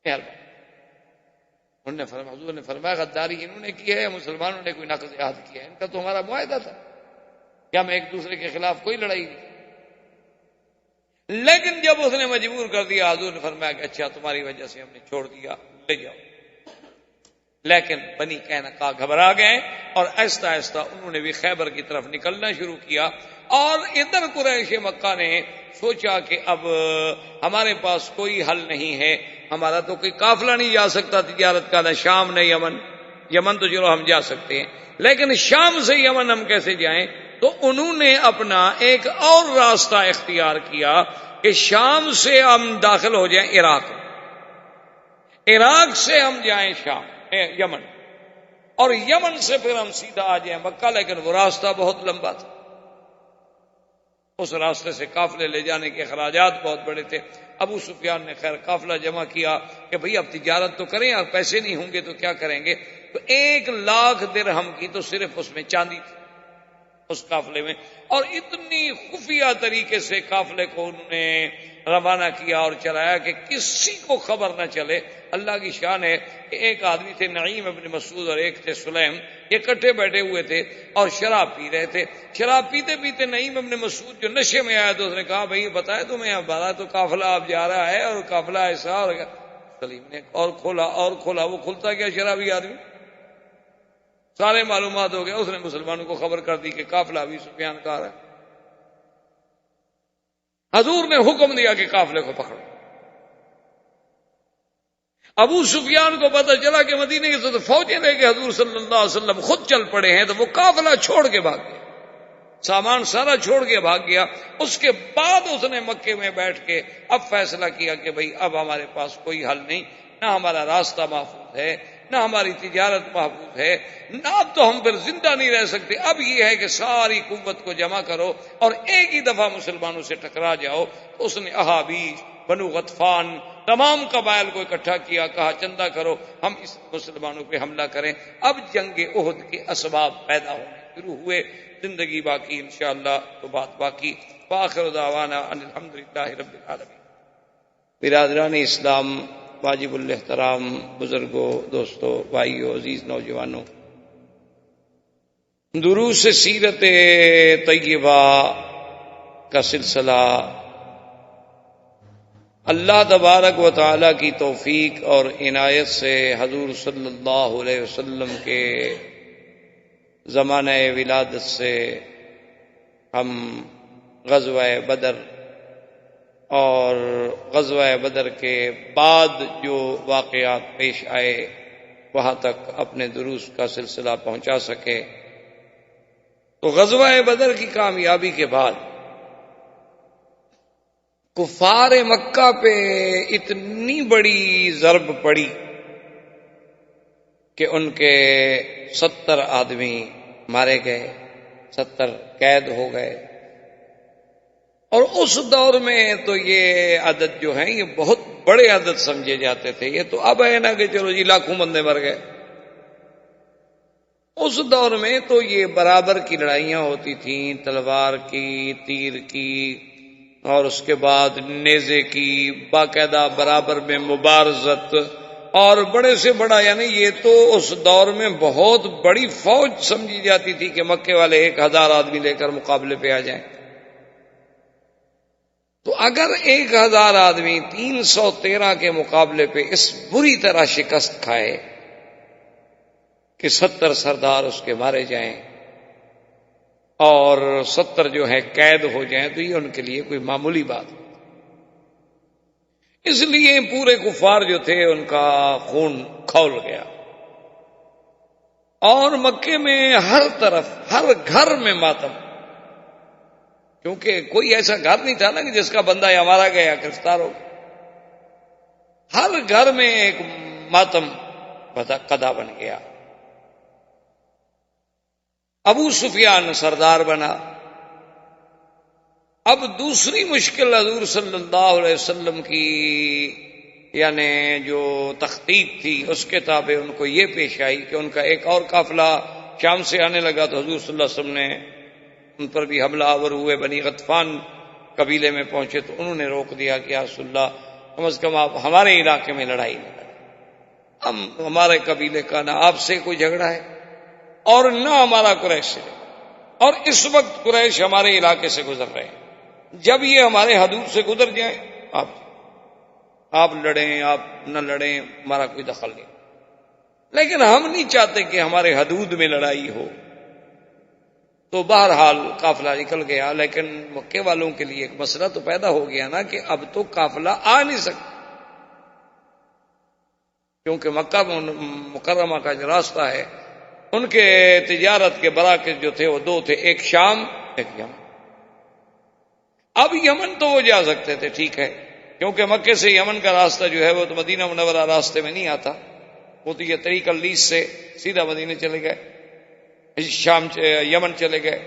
مہربانی. انہوں نے فرمایا، حضور نے فرمایا غداری انہوں نے کی ہے یا مسلمانوں نے کوئی نقض عہد کیا ہے؟ ان کا تو ہمارا معاہدہ تھا کہ ہم ایک دوسرے کے خلاف کوئی لڑائی نہیں. لیکن جب اس نے مجبور کر دیا، حضور نے فرمایا کہ اچھا تمہاری وجہ سے ہم نے چھوڑ دیا، لے جاؤ. لیکن بنی قینقاع گھبرا گئے اور آہستہ آہستہ انہوں نے بھی خیبر کی طرف نکلنا شروع کیا. اور ادھر قریش مکہ نے سوچا کہ اب ہمارے پاس کوئی حل نہیں ہے، ہمارا تو کوئی قافلہ نہیں جا سکتا تجارت کا، نہ شام نہ یمن. یمن تو چلو ہم جا سکتے ہیں، لیکن شام سے یمن ہم کیسے جائیں؟ تو انہوں نے اپنا ایک اور راستہ اختیار کیا کہ شام سے ہم داخل ہو جائیں عراق. عراق سے ہم جائیں شام یمن، اور یمن سے پھر ہم سیدھا آ جائیں مکہ، لیکن وہ راستہ بہت لمبا تھا، اس راستے سے قافلے لے جانے کے اخراجات بہت بڑے تھے۔ ابو سفیان نے خیر قافلہ جمع کیا کہ بھئی اب تجارت تو کریں، اور پیسے نہیں ہوں گے تو کیا کریں گے، تو 1,00,000 درہم کی تو صرف اس میں چاندی تھی اس قافلے میں، اور اتنی خفیہ طریقے سے قافلے کو انہوں نے روانہ کیا اور چلایا کہ کسی کو خبر نہ چلے۔ اللہ کی شان ہے کہ ایک آدمی تھے نعیم ابن مسعود اور ایک تھے سلیم، یہ اکٹھے بیٹھے ہوئے تھے اور شراب پی رہے تھے۔ شراب پیتے پیتے نعیم ابن مسعود جو نشے میں آیا تو اس نے کہا بھئی بتائے تمہیں ہمارا تو قافلہ اب جا رہا ہے اور قافلہ ایسا، اور سلیم نے اور کھولا، وہ کھلتا کیا شرابی آدمی، سارے معلومات ہو گیا، اس نے مسلمانوں کو خبر کر دی کہ قافلہ ابی سفیان کا آ رہا ہے۔ حضور نے حکم دیا کہ قافلے کو پکڑو۔ ابو سفیان کو پتہ چلا کہ مدینے کی تو فوجیں لے کے حضور صلی اللہ علیہ وسلم خود چل پڑے ہیں، تو وہ قافلہ چھوڑ کے بھاگ گیا، سامان سارا چھوڑ کے بھاگ گیا۔ اس کے بعد اس نے مکے میں بیٹھ کے اب فیصلہ کیا کہ بھئی اب ہمارے پاس کوئی حل نہیں، نہ ہمارا راستہ محفوظ ہے، نہ ہماری تجارت محفوظ ہے، نہ اب تو ہم پھر زندہ نہیں رہ سکتے، اب یہ ہے کہ ساری قوت کو جمع کرو اور ایک ہی دفعہ مسلمانوں سے ٹکرا جاؤ۔ تو اس نے احابیش، بنو غطفان، تمام قبائل کو اکٹھا کیا، کہا چندہ کرو ہم اس مسلمانوں پہ حملہ کریں۔ اب جنگ احد کے اسباب پیدا ہونے شروع ہوئے۔ زندگی باقی انشاءاللہ تو بات باقی۔ وآخر دعوانا ان الحمدللہ رب العالمین۔ برادران اسلام، واجب الاحترام بزرگوں، دوستوں، بھائیوں، عزیز نوجوانوں، دروس سیرت طیبہ کا سلسلہ اللہ تبارک و تعالی کی توفیق اور عنایت سے حضور صلی اللہ علیہ وسلم کے زمانہ ولادت سے ہم غزوہ بدر اور غزوہ بدر کے بعد جو واقعات پیش آئے وہاں تک اپنے دروس کا سلسلہ پہنچا سکے۔ تو غزوہ بدر کی کامیابی کے بعد کفار مکہ پہ اتنی بڑی ضرب پڑی کہ ان کے 70 آدمی مارے گئے، 70 قید ہو گئے، اور اس دور میں تو یہ عدد جو ہیں یہ بہت بڑے عدد سمجھے جاتے تھے۔ یہ تو اب ہے نا کہ چلو جی لاکھوں بندے مر گئے، اس دور میں تو یہ برابر کی لڑائیاں ہوتی تھیں، تلوار کی، تیر کی، اور اس کے بعد نیزے کی، باقاعدہ برابر میں مبارزت، اور بڑے سے بڑا، یعنی یہ تو اس دور میں بہت بڑی فوج سمجھی جاتی تھی کہ مکے والے 1000 آدمی لے کر مقابلے پہ آ جائیں۔ تو اگر 1000 آدمی 313 کے مقابلے پہ اس بری طرح شکست کھائے کہ 70 سردار اس کے مارے جائیں اور 70 جو ہے قید ہو جائیں، تو یہ ان کے لیے کوئی معمولی بات۔ اس لیے پورے کفار جو تھے ان کا خون کھول گیا، اور مکے میں ہر طرف ہر گھر میں ماتم، کیونکہ کوئی ایسا گھر نہیں تھا نا کہ جس کا بندہ یا مارا گیا یا گرفتار ہو گیا، ہر گھر میں ایک ماتم قدا بن گیا۔ ابو سفیان سردار بنا۔ اب دوسری مشکل حضور صلی اللہ علیہ وسلم کی یعنی جو تخطیط تھی اس کے تابع ان کو یہ پیش آئی کہ ان کا ایک اور قافلہ شام سے آنے لگا، تو حضور صلی اللہ علیہ وسلم نے ان پر بھی حملہ آور ہوئے، بنی غطفان قبیلے میں پہنچے تو انہوں نے روک دیا کہ یا رسول اللہ کم از کم آپ ہمارے علاقے میں لڑائی نہ لڑیں، ہمارے قبیلے کا نہ آپ سے کوئی جھگڑا ہے اور نہ ہمارا قریش سے، اور اس وقت قریش ہمارے علاقے سے گزر رہے ہیں، جب یہ ہمارے حدود سے گزر جائیں آپ لڑیں، آپ نہ لڑیں، ہمارا کوئی دخل نہیں، لیکن ہم نہیں چاہتے کہ ہمارے حدود میں لڑائی ہو۔ تو بہرحال قافلہ نکل گیا، لیکن مکے والوں کے لیے ایک مسئلہ تو پیدا ہو گیا نا کہ اب تو قافلہ آ نہیں سکتا، کیونکہ مکہ مکرمہ کا جو راستہ ہے ان کے تجارت کے مراکز جو تھے وہ 2 تھے، ایک شام ایک یمن۔ اب یمن تو وہ جا سکتے تھے، ٹھیک ہے، کیونکہ مکے سے یمن کا راستہ جو ہے وہ تو مدینہ منورہ راستے میں نہیں آتا، وہ تو یہ طریق اللیس سے سیدھا مدینہ چلے گئے، شام یمن چلے گئے،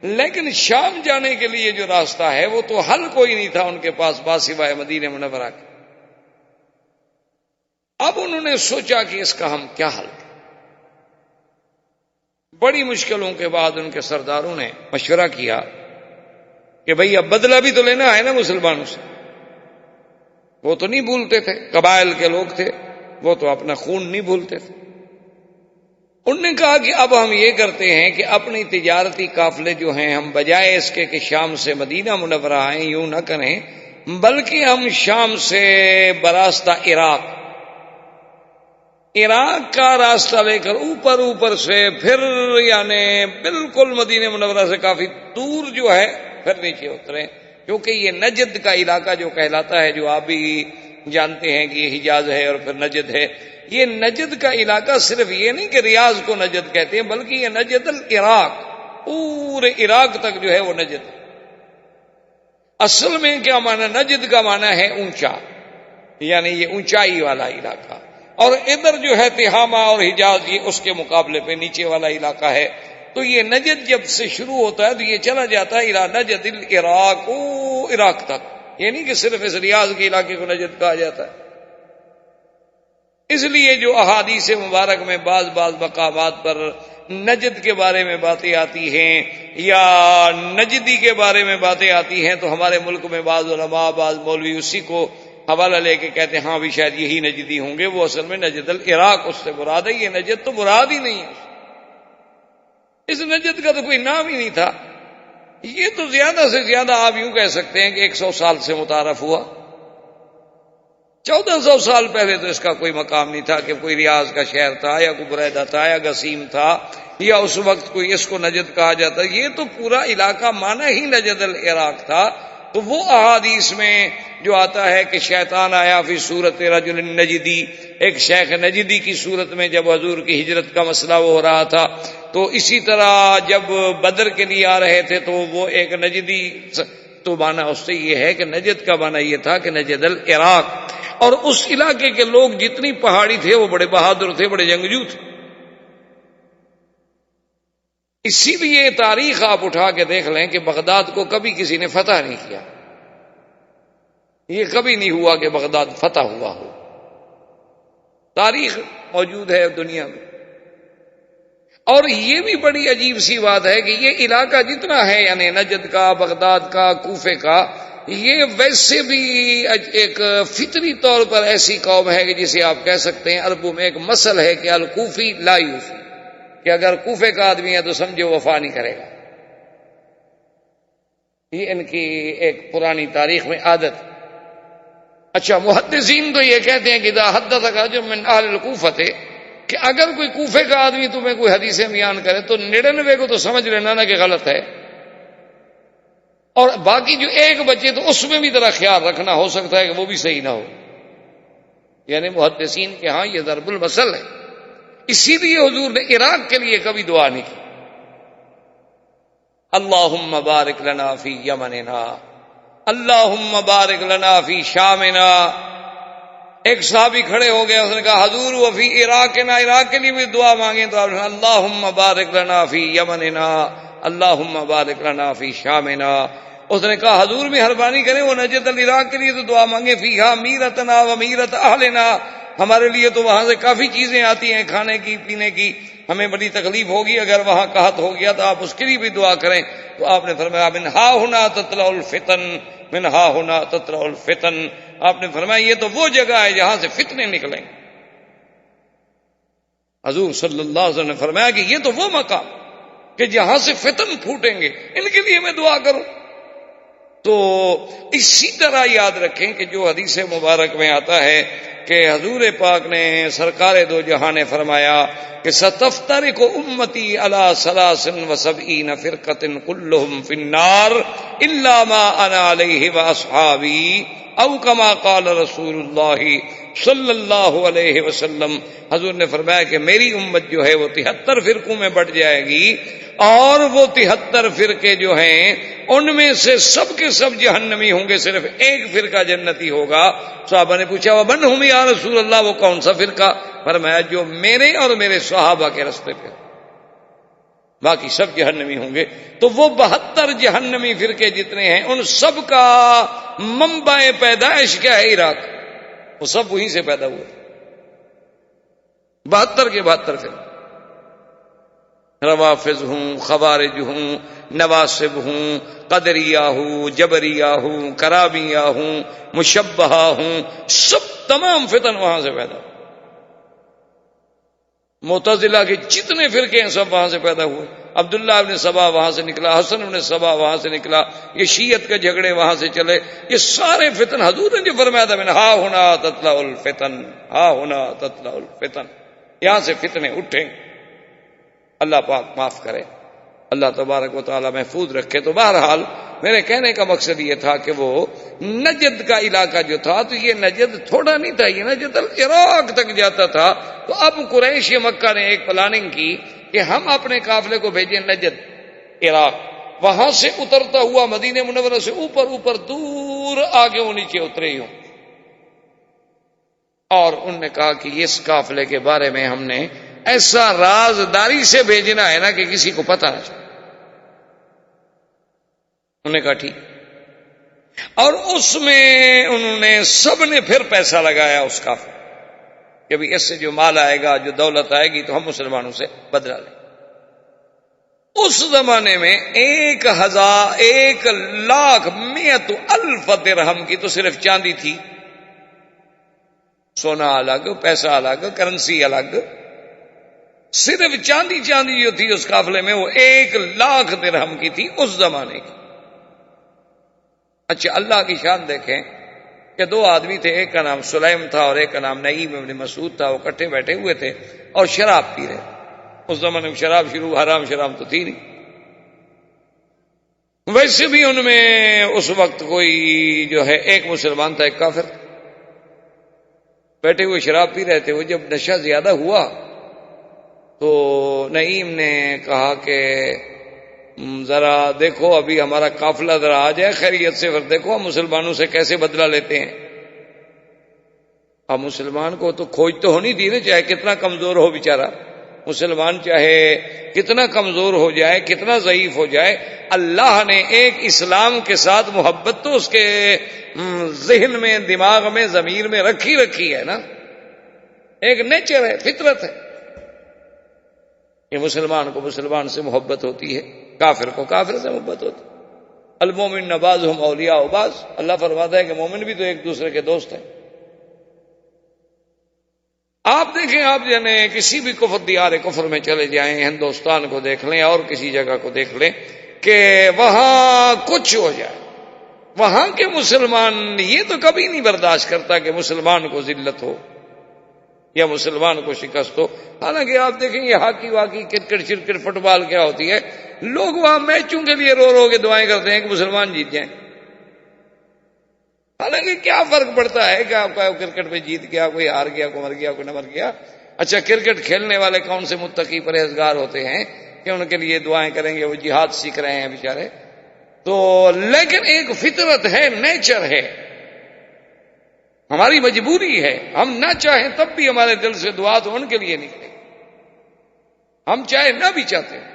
لیکن شام جانے کے لیے جو راستہ ہے وہ تو حل کوئی نہیں تھا ان کے پاس سوائے مدینہ منورہ کے۔ اب انہوں نے سوچا کہ اس کا ہم کیا حل کریں۔ بڑی مشکلوں کے بعد ان کے سرداروں نے مشورہ کیا کہ بھئی اب بدلہ بھی تو لینا ہے نا مسلمانوں سے، وہ تو نہیں بھولتے تھے، قبائل کے لوگ تھے، وہ تو اپنا خون نہیں بھولتے تھے۔ انہوں نے کہا کہ اب ہم یہ کرتے ہیں کہ اپنی تجارتی قافلے جو ہیں ہم بجائے اس کے کہ شام سے مدینہ منورہ آئیں، یوں نہ کریں، بلکہ ہم شام سے براستہ عراق کا راستہ لے کر اوپر سے پھر یعنی بالکل مدینہ منورہ سے کافی دور جو ہے پھر نیچے اتریں، کیونکہ یہ نجد کا علاقہ جو کہلاتا ہے، جو آپ بھی جانتے ہیں کہ یہ حجاز ہے اور پھر نجد ہے، یہ نجد کا علاقہ صرف یہ نہیں کہ ریاض کو نجد کہتے ہیں، بلکہ یہ نجد العراق، پورے عراق تک جو ہے وہ نجد ہے۔ اصل میں کیا معنی؟ نجد کا معنی ہے اونچا، یعنی یہ اونچائی والا علاقہ، اور ادھر جو ہے تہامہ اور حجاز یہ اس کے مقابلے پہ نیچے والا علاقہ ہے۔ تو یہ نجد جب سے شروع ہوتا ہے تو یہ چلا جاتا ہے الی نجد العراق، عراق تک، یہ نہیں کہ صرف اس ریاض کے علاقے کو نجد کہا جاتا ہے۔ اس لیے جو احادیث مبارک میں بعض مقامات پر نجد کے بارے میں باتیں آتی ہیں یا نجدی کے بارے میں باتیں آتی ہیں، تو ہمارے ملک میں بعض علماء، بعض مولوی اسی کو حوالہ لے کے کہتے ہیں ہاں بھی شاید یہی نجدی ہوں گے، وہ اصل میں نجد العراق اس سے مراد ہے، یہ نجد تو مراد ہی نہیں ہے، اس نجد کا تو کوئی نام ہی نہیں تھا۔ یہ تو زیادہ سے زیادہ آپ یوں کہہ سکتے ہیں کہ 100 سال سے متعارف ہوا، 1400 سال پہلے تو اس کا کوئی مقام نہیں تھا کہ کوئی ریاض کا شہر تھا یا کوئی بریدہ تھا یا گسیم تھا یا اس وقت کوئی اس کو نجد کہا جاتا، یہ تو پورا علاقہ مانا ہی نجد العراق تھا۔ تو وہ احادیث میں جو آتا ہے کہ شیطان آیا فی صورت رجل نجدی، ایک شیخ نجدی کی صورت میں جب حضور کی ہجرت کا مسئلہ وہ ہو رہا تھا، تو اسی طرح جب بدر کے لیے آ رہے تھے تو وہ ایک نجدی، تو مانا اس سے یہ ہے کہ نجد کا مانا یہ تھا کہ نجد العراق، اور اس علاقے کے لوگ جتنی پہاڑی تھے وہ بڑے بہادر تھے، بڑے جنگجو تھے۔ اسی لیے تاریخ آپ اٹھا کے دیکھ لیں کہ بغداد کو کبھی کسی نے فتح نہیں کیا، یہ کبھی نہیں ہوا کہ بغداد فتح ہوا ہو، تاریخ موجود ہے دنیا میں۔ اور یہ بھی بڑی عجیب سی بات ہے کہ یہ علاقہ جتنا ہے یعنی نجد کا، بغداد کا، کوفے کا، یہ ویسے بھی ایک فطری طور پر ایسی قوم ہے کہ جسے آپ کہہ سکتے ہیں، عربوں میں ایک مثل ہے کہ الکوفی لا یوفی، کہ اگر کوفے کا آدمی ہے تو سمجھو وفا نہیں کرے گا، یہ ان کی ایک پرانی تاریخ میں عادت۔ اچھا، محدثین تو یہ کہتے ہیں کہ اذا حدثک رجل من اہل الکوفہ، کہ اگر کوئی کوفے کا آدمی تمہیں کوئی حدیثیں بیان کرے تو 99 کو تو سمجھ لینا نا کہ غلط ہے، اور باقی جو ایک بچے تو اس میں بھی ذرا خیال رکھنا، ہو سکتا ہے کہ وہ بھی صحیح نہ ہو، یعنی محدثین کے ہاں یہ ضرب المثل ہے۔ اسی لیے حضور نے عراق کے لیے کبھی دعا نہیں کی، اللہم بارک لنا فی یمننا، اللہم بارک لنا فی شامنا۔ ایک صحابی کھڑے ہو گئے، اس نے کہا حضور وفی عراقنا، عراق کے لیے بھی دعا مانگیں، تو آپ نے اللہم بارک لنا فی یمننا، اللہم بارک لنا فی شامنا۔ اس نے کہا حضور بھی مہربانی کریں وہ نجد العراق کے لیے تو دعا مانگے، فیہا میرتنا و میرت اہلنا، ہمارے لیے تو وہاں سے کافی چیزیں آتی ہیں کھانے کی پینے کی، ہمیں بڑی تکلیف ہوگی اگر وہاں قحط ہو گیا، تو آپ اس کے لیے بھی دعا کریں۔ تو آپ نے فرمایا من ہا ہنا تطلع الفتن، من ہا ہنا تطلع الفتن، آپ نے فرمایا یہ تو وہ جگہ ہے جہاں سے فتنے نکلیں۔ حضور صلی اللہ علیہ وسلم نے فرمایا کہ یہ تو وہ مقام کہ جہاں سے فتن پھوٹیں گے، ان کے لیے میں دعا کروں۔ تو اسی طرح یاد رکھیں کہ جو حدیث مبارک میں آتا ہے کہ حضور پاک نے سرکار دو جہاں نے فرمایا کہ ستفترق امتی علی 73 فرقۃ کلہم فی النار الا ما انا علیہ واصحابی، او کما قال رسول اللہ صلی اللہ علیہ وسلم، حضور نے فرمایا کہ میری امت جو ہے وہ 73 فرقوں میں بٹ جائے گی، اور وہ 73 فرقے جو ہیں ان میں سے سب کے سب جہنمی ہوں گے، صرف ایک فرقہ جنتی ہوگا۔ صحابہ نے پوچھا ومن ہم یا رسول اللہ، وہ کون سا فرقہ؟ فرمایا جو میرے اور میرے صحابہ کے راستے پہ، باقی سب جہنمی ہوں گے۔ تو وہ 72 جہنمی فرقے جتنے ہیں ان سب کا منبع پیدائش کیا ہے؟ عراق، وہ سب وہیں سے پیدا ہوئے، 72 کے 72 فرقے، روافض ہوں، خوارج ہوں، نواصب ہوں، قدریہ ہوں، جبریہ ہوں، کرابیہ ہوں، مشبہہ ہوں، سب تمام فتن وہاں سے پیدا ہوئے۔ معتزلہ کے جتنے فرقے ہیں سب وہاں سے پیدا ہوئے، عبداللہ ابن سبا وہاں سے نکلا، حسن ابن سبا وہاں سے نکلا، یہ شیعت کے جھگڑے وہاں سے چلے، یہ سارے فتن حضور نے جو فرمایا تھا من ہا ہونا تطلع الفتن، ہا ہونا تطلع الفتن، یہاں سے فتنے اٹھیں۔ اللہ پاک معاف کرے، اللہ تبارک و تعالی محفوظ رکھے۔ تو بہرحال میرے کہنے کا مقصد یہ تھا کہ وہ نجد کا علاقہ جو تھا، تو یہ نجد تھوڑا نہیں تھا، یہ نجد عراق تک جاتا تھا۔ تو اب قریش مکہ نے ایک پلاننگ کی کہ ہم اپنے قافلے کو بھیجیں نجد، عراق، وہاں سے اترتا ہوا مدینہ منورہ سے اوپر اوپر دور آگے وہ نیچے اترے ہی ہوں۔ اور انہوں نے کہا کہ اس قافلے کے بارے میں ہم نے ایسا رازداری سے بھیجنا ہے نا کہ کسی کو پتہ نہ چلے۔ انہوں نے کہا ٹھیک، اور اس میں انہوں نے سب نے پھر پیسہ لگایا اس قافلے کہ بھی اس سے جو مال آئے گا، جو دولت آئے گی تو ہم مسلمانوں سے بدلہ لیں۔ اس زمانے میں 1,100,000 درہم کی تو صرف چاندی تھی، سونا الگ، پیسہ الگ، کرنسی الگ، صرف چاندی جو تھی اس قافلے میں وہ 1,00,000 درہم کی تھی اس زمانے کی۔ اچھا اللہ کی شان دیکھیں کہ 2 آدمی تھے، ایک کا نام سلیم تھا اور ایک کا نام نعیم ابن مسعود تھا، وہ اکٹھے بیٹھے ہوئے تھے اور شراب پی رہے۔ اس زمانے میں شراب شروع، حرام شراب تو تھی نہیں، ویسے بھی ان میں اس وقت کوئی جو ہے ایک مسلمان تھا، ایک کافر، بیٹھے ہوئے شراب پی رہے تھے۔ وہ جب نشہ زیادہ ہوا تو نعیم نے کہا کہ ذرا دیکھو ابھی ہمارا قافلہ ذرا آ جائے خیریت سے، پھر دیکھو ہم مسلمانوں سے کیسے بدلہ لیتے ہیں۔ اب مسلمان کو تو کھوج تو ہونی تھی نا، چاہے کتنا کمزور ہو بیچارہ مسلمان، چاہے کتنا کمزور ہو جائے، کتنا ضعیف ہو جائے، اللہ نے ایک اسلام کے ساتھ محبت تو اس کے ذہن میں، دماغ میں، ضمیر میں رکھی ہے نا، ایک نیچر ہے، فطرت ہے۔ یہ مسلمان کو مسلمان سے محبت ہوتی ہے، کافر کو کافر سے محبت ہوتی ہے۔ المومن بعضهم اولیاء بعض، اللہ فرماتا ہے کہ مومن بھی تو ایک دوسرے کے دوست ہیں۔ آپ دیکھیں، آپ یعنی کسی بھی کفر دیار کفر میں چلے جائیں، ہندوستان کو دیکھ لیں اور کسی جگہ کو دیکھ لیں کہ وہاں کچھ ہو جائے، وہاں کے مسلمان یہ تو کبھی نہیں برداشت کرتا کہ مسلمان کو ذلت ہو یا مسلمان کو شکست ہو۔ حالانکہ آپ دیکھیں یہ ہاکی واکی، کرکٹ شرکٹ، فٹ بال کیا ہوتی ہے، لوگ وہاں میچوں کے لیے رو کے دعائیں کرتے ہیں کہ مسلمان جیت جائیں۔ حالانکہ کیا فرق پڑتا ہے کہ آپ کا کرکٹ میں جیت گیا، کوئی ہار گیا، کوئی مر گیا، کوئی نہ مر گیا۔ اچھا کرکٹ کھیلنے والے کون سے متقی پرہیزگار ہوتے ہیں کہ ان کے لیے دعائیں کریں گے، وہ جہاد سیکھ رہے ہیں بیچارے۔ تو لیکن ایک فطرت ہے، نیچر ہے، ہماری مجبوری ہے، ہم نہ چاہیں تب بھی ہمارے دل سے دعا تو ان کے لیے نکلے، ہم چاہے نہ بھی چاہتے ہیں۔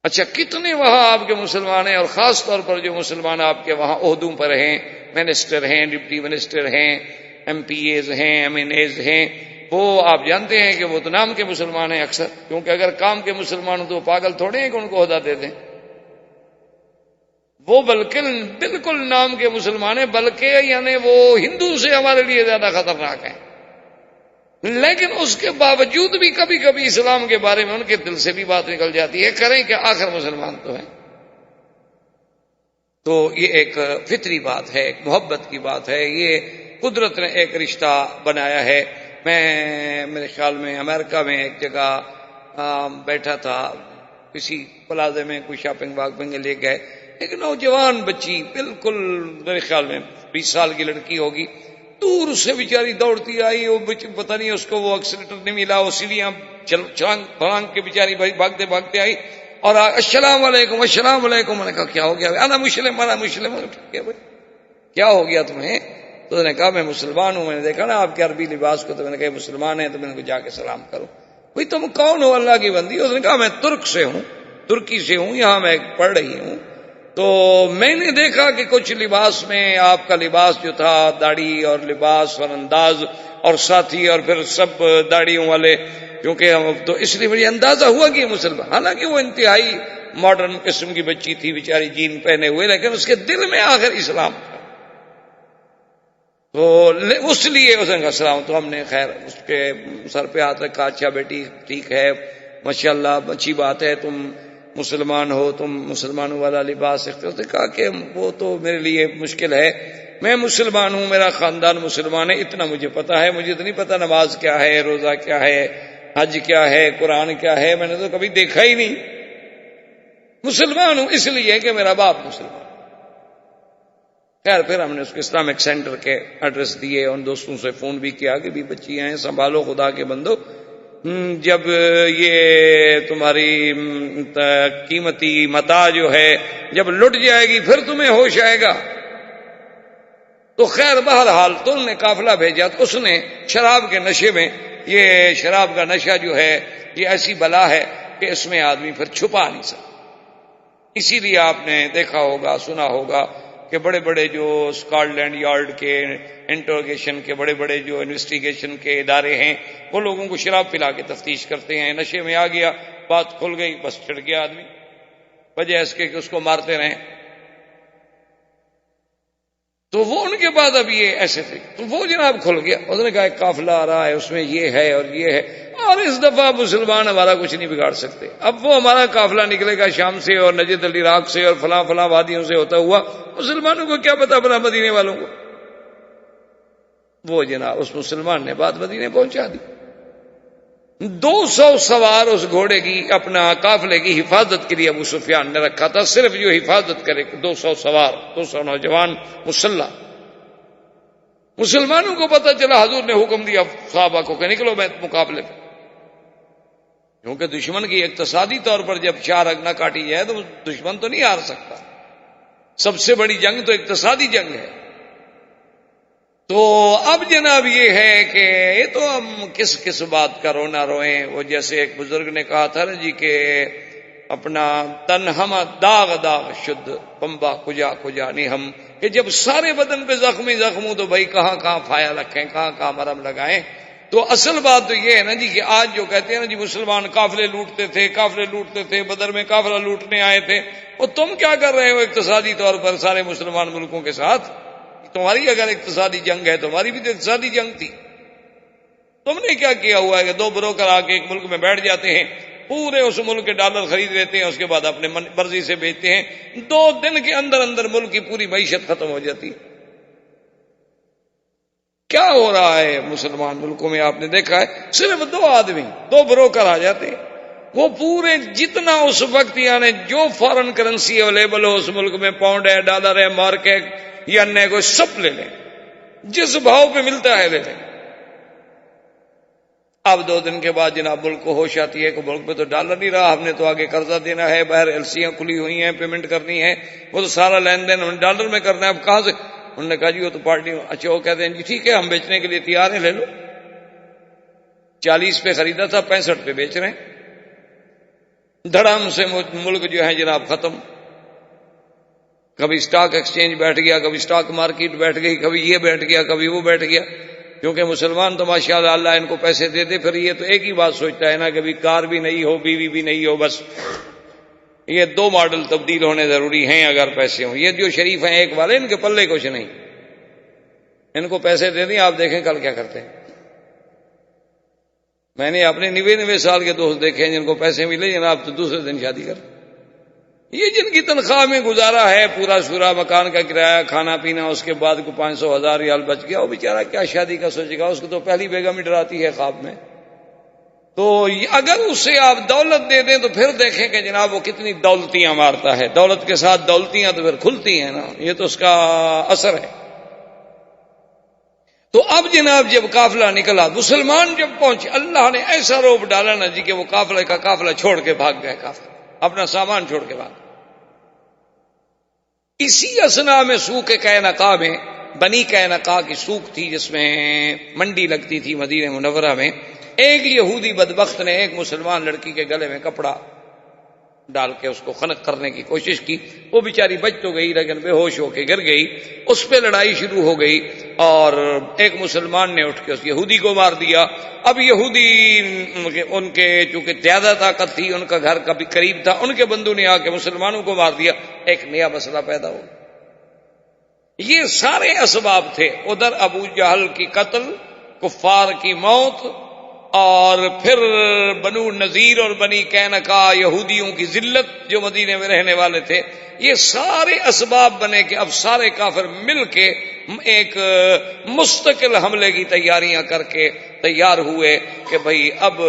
اچھا کتنے وہاں آپ کے مسلمان ہیں، اور خاص طور پر جو مسلمان آپ کے وہاں عہدوں پر ہیں، منسٹر ہیں، ڈپٹی منسٹر ہیں، ایم پی ایز ہیں، ایم این ایز ہیں، وہ آپ جانتے ہیں کہ وہ تو نام کے مسلمان ہیں اکثر، کیونکہ اگر کام کے مسلمان ہوں تو وہ پاگل تھوڑے ہیں کہ ان کو عہدہ دے دیں، وہ بلکہ بالکل نام کے مسلمان ہیں، بلکہ یعنی وہ ہندو سے ہمارے لیے زیادہ خطرناک ہیں۔ لیکن اس کے باوجود بھی کبھی کبھی اسلام کے بارے میں ان کے دل سے بھی بات نکل جاتی ہے، کریں کہ آخر مسلمان تو ہیں۔ تو یہ ایک فطری بات ہے، ایک محبت کی بات ہے، یہ قدرت نے ایک رشتہ بنایا ہے۔ میں میرے خیال میں امریکہ میں ایک جگہ بیٹھا تھا، کسی پلازے میں کوئی شاپنگ واپنگ لے گئے، ایک نوجوان بچی، بالکل میرے خیال میں 20 سال کی لڑکی ہوگی، دور سے بیچاری دوڑتی آئی، وہ پتہ نہیں اس کو وہ ایکسیلیٹر نہیں ملا، وہ سیڑھیاں چھلانگ پھلانگ کے بیچاری بھاگتے بھاگتے آئی اور السلام علیکم السلام علیکم. میں نے کہا کیا ہو گیا؟ انا مسلم انا مسلم. ٹھیک ہے بھائی، کیا ہو گیا تمہیں؟ تو انہوں نے کہا میں مسلمان ہوں، میں نے دیکھا نا آپ کے عربی لباس کو، تو میں نے کہا مسلمان ہیں، تو میں نے کہا جا کے سلام کرو. بھئی تم کون ہو اللہ کی بندی؟ اس نے کہا میں ترک سے ہوں، ترکی سے ہوں، یہاں میں پڑھ رہی ہوں، تو میں نے دیکھا کہ کچھ لباس میں آپ کا لباس جو تھا، داڑھی اور لباس اور انداز اور ساتھی اور پھر سب داڑھیوں والے، کیونکہ تو اس لیے مجھے اندازہ ہوا کہ یہ مسلمان، حالانکہ وہ انتہائی ماڈرن قسم کی بچی تھی بیچاری، جین پہنے ہوئے، لیکن اس کے دل میں آخر اسلام تھا. تو اس لیے اس نے کہا السلام. تو ہم نے خیر اس کے سر پہ ہاتھ رکھا، اچھا بیٹی ٹھیک ہے، ماشاءاللہ اچھی بات ہے، تم مسلمان ہو، تم مسلمانوں والا لباس اختیار. اس نے کہا کہ وہ تو میرے لیے مشکل ہے، میں مسلمان ہوں، میرا خاندان مسلمان ہے، اتنا مجھے پتا ہے، مجھے تو نہیں پتا نماز کیا ہے، روزہ کیا ہے، حج کیا ہے، قرآن کیا ہے، میں نے تو کبھی دیکھا ہی نہیں. مسلمان ہوں اس لیے کہ میرا باپ مسلمان. خیر پھر ہم نے اس کو اسلامک سینٹر کے ایڈریس دیے، ان دوستوں سے فون بھی کیا کہ بھی بچی ہیں، سنبھالو خدا کے بندو، جب یہ تمہاری قیمتی متاع جو ہے جب لٹ جائے گی پھر تمہیں ہوش آئے گا. تو خیر بہرحال تو انہوں نے قافلہ بھیجا، تو اس نے شراب کے نشے میں، یہ شراب کا نشہ جو ہے یہ ایسی بلا ہے کہ اس میں آدمی پھر چھپا نہیں سکتا. اسی لیے آپ نے دیکھا ہوگا، سنا ہوگا کہ بڑے بڑے جو اسکاٹ لینڈ یارڈ کے انٹروگیشن کے بڑے بڑے جو انویسٹیگیشن کے ادارے ہیں، وہ لوگوں کو شراب پلا کے تفتیش کرتے ہیں. نشے میں آ گیا، بات کھل گئی، بس چڑھ گیا آدمی، وجہ اس کے کہ اس کو مارتے رہیں. تو وہ ان کے بعد اب یہ ایسے تھے، تو وہ جناب کھل گیا. اس نے کہا ایک قافلہ آ رہا ہے، اس میں یہ ہے اور یہ ہے، اور اس دفعہ مسلمان ہمارا کچھ نہیں بگاڑ سکتے. اب وہ ہمارا قافلہ نکلے گا شام سے اور نجد العراق سے اور فلاں فلاں وادیوں سے ہوتا ہوا، مسلمانوں کو کیا پتا اپنا مدینے والوں کو. وہ جناب اس مسلمان نے بات مدینے پہنچا دی. 200 سوار اس گھوڑے کی، اپنا قافلے کی حفاظت کے لیے ابو سفیان نے رکھا تھا، صرف جو حفاظت کرے. 200 سوار، 200 نوجوان مسلح. مسلمانوں کو پتہ چلا، حضور نے حکم دیا صحابہ کو کہ نکلو میں مقابلے پہ، کیونکہ دشمن کی اقتصادی طور پر جب چار رگ نہ کاٹی جائے تو دشمن تو نہیں ہار سکتا. سب سے بڑی جنگ تو اقتصادی جنگ ہے. تو اب جناب یہ ہے کہ یہ تو ہم کس بات کا رونا روئیں. وہ جیسے ایک بزرگ نے کہا تھا نا جی کہ اپنا تن ہم داغ داغ شد پمبا کجا کجا نہیں ہم، کہ جب سارے بدن پہ زخمی زخموں تو بھائی کہاں کہاں پھایا رکھیں، کہاں کہاں مرم لگائیں. تو اصل بات تو یہ ہے نا جی کہ آج جو کہتے ہیں نا جی مسلمان قافلے لوٹتے تھے، بدر میں قافلہ لوٹنے آئے تھے، اور تم کیا کر رہے ہو اقتصادی طور پر سارے مسلمان ملکوں کے ساتھ؟ تمہاری اگر اقتصادی جنگ ہے، تمہاری بھی تو اقتصادی جنگ تھی. تم نے کیا کیا ہوا ہے کہ 2 بروکر آ کے ایک ملک میں بیٹھ جاتے ہیں، پورے اس ملک کے ڈالر خرید لیتے ہیں، اس کے بعد اپنے مرضی سے بیچتے ہیں، 2 دن کے اندر اندر ملک کی پوری معیشت ختم ہو جاتی. کیا ہو رہا ہے مسلمان ملکوں میں؟ آپ نے دیکھا ہے صرف 2 آدمی 2 بروکر آ جاتے ہیں، وہ پورے جتنا اس وقت یعنی جو فارن کرنسی اویلیبل ہو اس ملک میں، پاؤنڈ ہے، ڈالر ہے، مارک ہے یا نئے کوئی، سب لے لیں، جس بھاؤ پہ ملتا ہے لے لیں. اب 2 دن کے بعد جناب ملک کو ہوش آتی ہے کہ ملک پہ تو ڈالر نہیں رہا، ہم نے تو آگے قرضہ دینا ہے، باہر ایلسیاں کھلی ہوئی ہیں، پیمنٹ کرنی ہے، وہ تو سارا لین دین ہم ڈالر میں کرنا ہے، اب کہاں سے؟ انہوں نے کہا جی وہ تو پارٹی. اچھا وہ کہتے ہیں جی ٹھیک ہے ہم بیچنے کے لیے تیار ہیں، لے لو. 40 پہ خریدا تھا، 65 پہ بیچ رہے ہیں. دھڑام سے ملک جو ہے جناب ختم. کبھی سٹاک ایکسچینج بیٹھ گیا، کبھی سٹاک مارکیٹ بیٹھ گئی، کبھی یہ بیٹھ گیا، کبھی وہ بیٹھ گیا. کیونکہ مسلمان تو ماشاءاللہ اللہ ان کو پیسے دے دے، پھر یہ تو ایک ہی بات سوچتا ہے نا کہ بھی کار بھی نہیں ہو، بیوی بھی نہیں ہو، بس یہ 2 ماڈل تبدیل ہونے ضروری ہیں اگر پیسے ہوں. یہ جو شریف ہیں ایک والے، ان کے پلے کچھ نہیں، ان کو پیسے دے دیں، آپ دیکھیں کل کیا کرتے ہیں. میں نے اپنے 99 سال کے دوست دیکھے ہیں جن کو پیسے ملے جناب تو دوسرے دن شادی کر. یہ جن کی تنخواہ میں گزارا ہے پورا سورا، مکان کا کرایہ، کھانا پینا، اس کے بعد کو 500,000 ریال بچ گیا، وہ بیچارہ کیا شادی کا سوچے گا؟ اس کو تو پہلی بیگم ہی ڈراتی ہے خواب میں. تو اگر اسے آپ دولت دے دیں تو پھر دیکھیں کہ جناب وہ کتنی دولتیاں مارتا ہے. دولت کے ساتھ دولتیاں تو پھر کھلتی ہیں نا، یہ تو اس کا اثر ہے. تو اب جناب جب قافلہ نکلا، مسلمان جب پہنچے، اللہ نے ایسا روب ڈالا نا جی کہ وہ قافلے کا قافلہ چھوڑ کے بھاگ گئے، قافلہ اپنا سامان چھوڑ کے بھاگ. اسی اسنا میں سوق قینقاع میں، بنی قینقاع کی سوق تھی جس میں منڈی لگتی تھی مدینہ منورہ میں، ایک یہودی بدبخت نے ایک مسلمان لڑکی کے گلے میں کپڑا ڈال کے اس کو خنق کرنے کی کوشش کی. وہ بیچاری بچ تو گئی لیکن بے ہوش ہو کے گر گئی. اس پہ لڑائی شروع ہو گئی اور ایک مسلمان نے اٹھ کے اس یہودی کو مار دیا. اب یہودی ان کے چونکہ زیادہ طاقت تھی، ان کا گھر کبھی قریب تھا، ان کے بندوں نے آ کے مسلمانوں کو مار دیا. ایک نیا مسئلہ پیدا ہو. یہ سارے اسباب تھے. ادھر ابو جہل کی قتل، کفار کی موت، اور پھر بنو نذیر اور بنی قینقاع یہودیوں کی ذلت جو مدینے میں رہنے والے تھے. یہ سارے اسباب بنے کہ اب سارے کافر مل کے ایک مستقل حملے کی تیاریاں کر کے تیار ہوئے کہ بھئی اب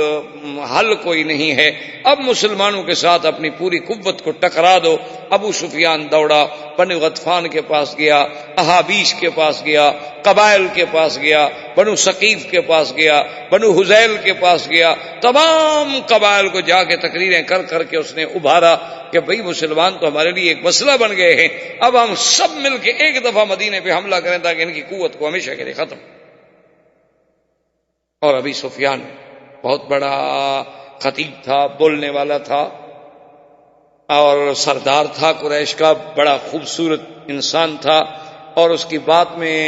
حل کوئی نہیں ہے، اب مسلمانوں کے ساتھ اپنی پوری قوت کو ٹکرا دو. ابو سفیان دوڑا، بنو غطفان کے پاس گیا، احابیش کے پاس گیا، قبائل کے پاس گیا، بنو ثقیف کے پاس گیا، بنو حذیل کے پاس گیا. تمام قبائل کو جا کے تقریریں کر کر کے اس نے ابھارا کہ بھئی مسلمان تو ہمارے لیے ایک مسئلہ بن گئے ہیں، اب ہم سب مل کے ایک دفعہ مدینے پہ حملہ کریں تاکہ ان کی قوت کو ہمیشہ کے لیے ختم. اور ابی سفیان بہت بڑا خطیب تھا، بولنے والا تھا اور سردار تھا قریش کا، بڑا خوبصورت انسان تھا، اور اس کی بات میں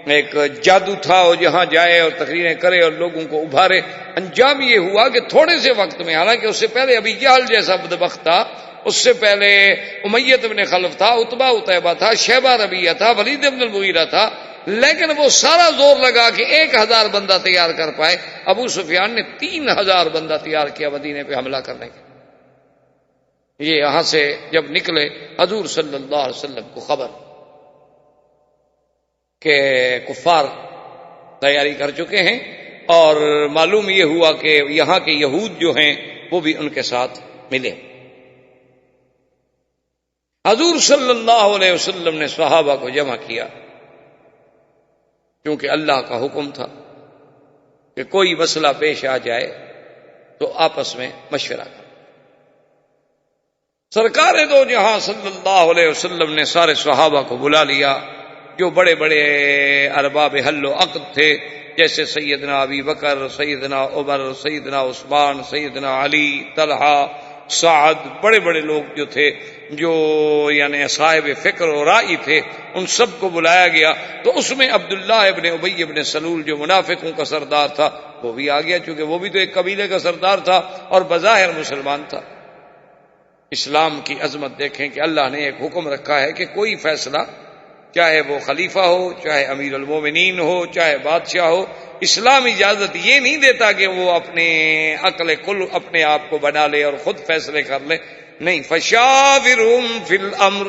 ایک جادو تھا. وہ جہاں جائے اور تقریریں کرے اور لوگوں کو ابھارے. انجام یہ ہوا کہ تھوڑے سے وقت میں، حالانکہ اس سے پہلے ابی جہل جیسا بدبخت تھا، اس سے پہلے امیہ بن خلف تھا، عتبہ عتیبہ تھا، شیبہ ربیعہ تھا، ولید بن المغیرہ تھا، لیکن وہ سارا زور لگا کہ 1000 بندہ تیار کر پائے. ابو سفیان نے 3000 بندہ تیار کیا مدینے پہ حملہ کرنے کے. یہ یہاں سے جب نکلے حضور صلی اللہ علیہ وسلم کو خبر کہ کفار تیاری کر چکے ہیں، اور معلوم یہ ہوا کہ یہاں کے یہود جو ہیں وہ بھی ان کے ساتھ ملے. حضور صلی اللہ علیہ وسلم نے صحابہ کو جمع کیا، کیونکہ اللہ کا حکم تھا کہ کوئی مسئلہ پیش آ جائے تو آپس میں مشورہ کرو. سرکار دو جہاں صلی اللہ علیہ وسلم نے سارے صحابہ کو بلا لیا جو بڑے بڑے ارباب حل و عقد تھے، جیسے سیدنا ابی بکر، سیدنا عمر، سیدنا عثمان، سیدنا علی، طلحہ، سعد، بڑے بڑے لوگ جو تھے، جو یعنی صاحب فکر و رائی تھے، ان سب کو بلایا گیا. تو اس میں عبداللہ ابن ابی ابن سلول جو منافقوں کا سردار تھا وہ بھی آ گیا، چونکہ وہ بھی تو ایک قبیلے کا سردار تھا اور بظاہر مسلمان تھا. اسلام کی عظمت دیکھیں کہ اللہ نے ایک حکم رکھا ہے کہ کوئی فیصلہ، چاہے وہ خلیفہ ہو، چاہے امیر المومنین ہو، چاہے بادشاہ ہو، اسلام اجازت یہ نہیں دیتا کہ وہ اپنے عقل کل اپنے آپ کو بنا لے اور خود فیصلے کر لے. نہیں، فشاورہم فی الامر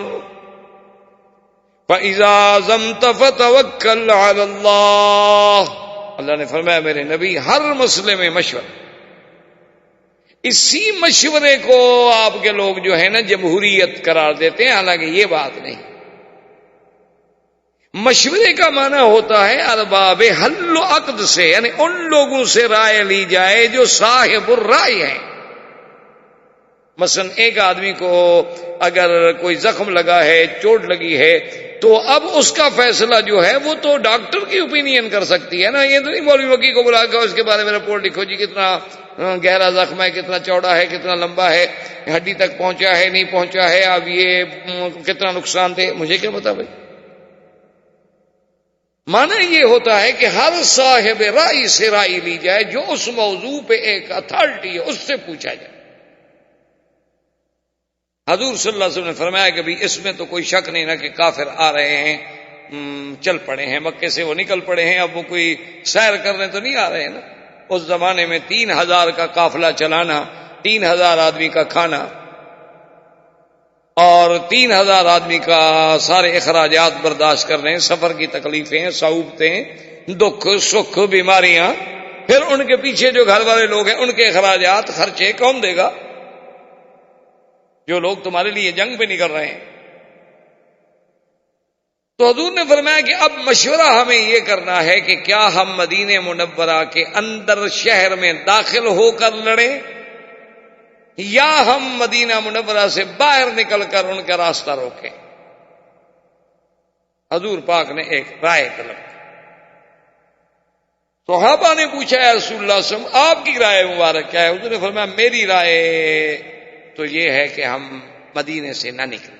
فاذا عزمت فتوکل علی اللہ. اللہ نے فرمایا میرے نبی ہر مسئلے میں مشورہ. اسی مشورے کو آپ کے لوگ جو ہے نا جمہوریت قرار دیتے ہیں، حالانکہ یہ بات نہیں. مشورے کا معنی ہوتا ہے ارباب حل و عقد سے، یعنی ان لوگوں سے رائے لی جائے جو صاحب الرائے ہیں. مثلا ایک آدمی کو اگر کوئی زخم لگا ہے، چوٹ لگی ہے، تو اب اس کا فیصلہ جو ہے وہ تو ڈاکٹر کی اوپینین کر سکتی ہے نا. یہ تو نہیں مولوی وکیل کو بلا کر اس کے بارے میں رپورٹ لکھو جی کتنا گہرا زخم ہے، کتنا چوڑا ہے، کتنا لمبا ہے، ہڈی تک پہنچا ہے نہیں پہنچا ہے، اب یہ کتنا نقصان دے، مجھے کیا پتا بھائی. معنی یہ ہوتا ہے کہ ہر صاحب رائے سے رائے لی جائے جو اس موضوع پہ ایک اتھارٹی ہے، اس سے پوچھا جائے. حضور صلی اللہ علیہ وسلم نے فرمایا کہ بھی اس میں تو کوئی شک نہیں نا کہ کافر آ رہے ہیں، چل پڑے ہیں مکے سے، وہ نکل پڑے ہیں، اب وہ کوئی سیر کرنے تو نہیں آ رہے ہیں نا. اس زمانے میں 3000 کا قافلہ چلانا، 3000 آدمی کا کھانا اور 3000 آدمی کا سارے اخراجات برداشت کرنے، سفر کی تکلیفیں، صعوبتیں، دکھ سکھ، بیماریاں، پھر ان کے پیچھے جو گھر والے لوگ ہیں ان کے اخراجات، خرچے کون دے گا؟ جو لوگ تمہارے لیے جنگ پہ نکل رہے ہیں. تو حضور نے فرمایا کہ اب مشورہ ہمیں یہ کرنا ہے کہ کیا ہم مدینہ منورہ کے اندر شہر میں داخل ہو کر لڑیں یا ہم مدینہ منورہ سے باہر نکل کر ان کا راستہ روکیں. حضور پاک نے ایک رائے طلب کی. صحابہ نے پوچھا یا رسول اللہ صلی اللہ علیہ وسلم آپ کی رائے مبارک کیا ہے؟ حضور نے فرمایا میری رائے تو یہ ہے کہ ہم مدینے سے نہ نکلیں.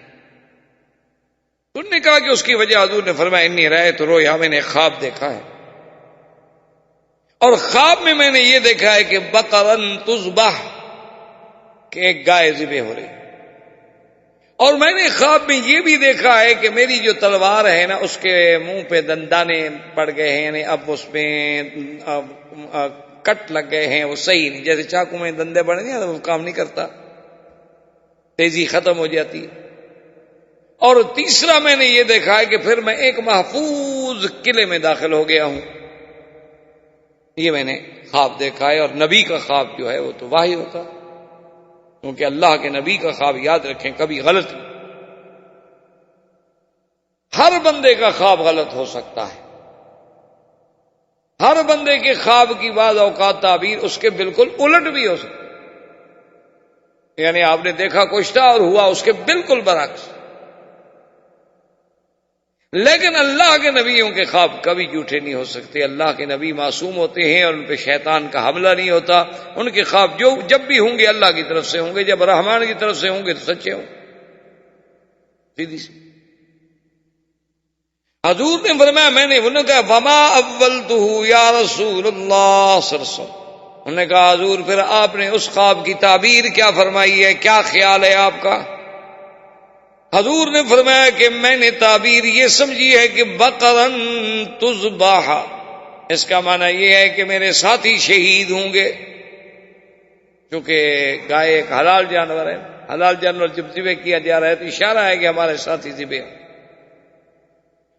انہوں نے کہا کہ اس کی وجہ حضور نے فرمایا انی رائے تو رویا میں نے خواب دیکھا ہے اور خواب میں میں نے یہ دیکھا ہے کہ بقرن تذبح کہ ایک گائے ذبح ہو رہی اور میں نے خواب میں یہ بھی دیکھا ہے کہ میری جو تلوار ہے نا اس کے منہ پہ دندانے پڑ گئے ہیں یعنی اب اس میں کٹ لگ گئے ہیں وہ صحیح نہیں جیسے چاقو میں دندے پڑے نہیں وہ کام نہیں کرتا تیزی ختم ہو جاتی ہے. اور تیسرا میں نے یہ دیکھا ہے کہ پھر میں ایک محفوظ قلعے میں داخل ہو گیا ہوں. یہ میں نے خواب دیکھا ہے اور نبی کا خواب جو ہے وہ تو واہی ہوتا کیونکہ اللہ کے نبی کا خواب یاد رکھیں کبھی غلط نہیں. ہر بندے کا خواب غلط ہو سکتا ہے. ہر بندے کے خواب کی بعض اوقات تعبیر اس کے بالکل الٹ بھی ہو سکتی یعنی آپ نے دیکھا کچھ تھا اور ہوا اس کے بالکل برعکس. لیکن اللہ کے نبیوں کے خواب کبھی جھوٹے نہیں ہو سکتے. اللہ کے نبی معصوم ہوتے ہیں اور ان پہ شیطان کا حملہ نہیں ہوتا. ان کے خواب جو جب بھی ہوں گے اللہ کی طرف سے ہوں گے, جب رحمان کی طرف سے ہوں گے تو سچے ہوں. سیدھی سی. حضور نے فرمایا میں نے انہوں نے کہا وما اولتہ یا رسول اللہ صلی اللہ علیہ وسلم. انہوں نے کہا حضور پھر آپ نے اس خواب کی تعبیر کیا فرمائی ہے, کیا خیال ہے آپ کا؟ حضور نے فرمایا کہ میں نے تعبیر یہ سمجھی ہے کہ بقرن تذبح, اس کا معنی یہ ہے کہ میرے ساتھی شہید ہوں گے کیونکہ گائے ایک حلال جانور ہے. حلال جانور جب ذبح کیا جا رہا ہے تو اشارہ ہے کہ ہمارے ساتھی ذبح ہوں.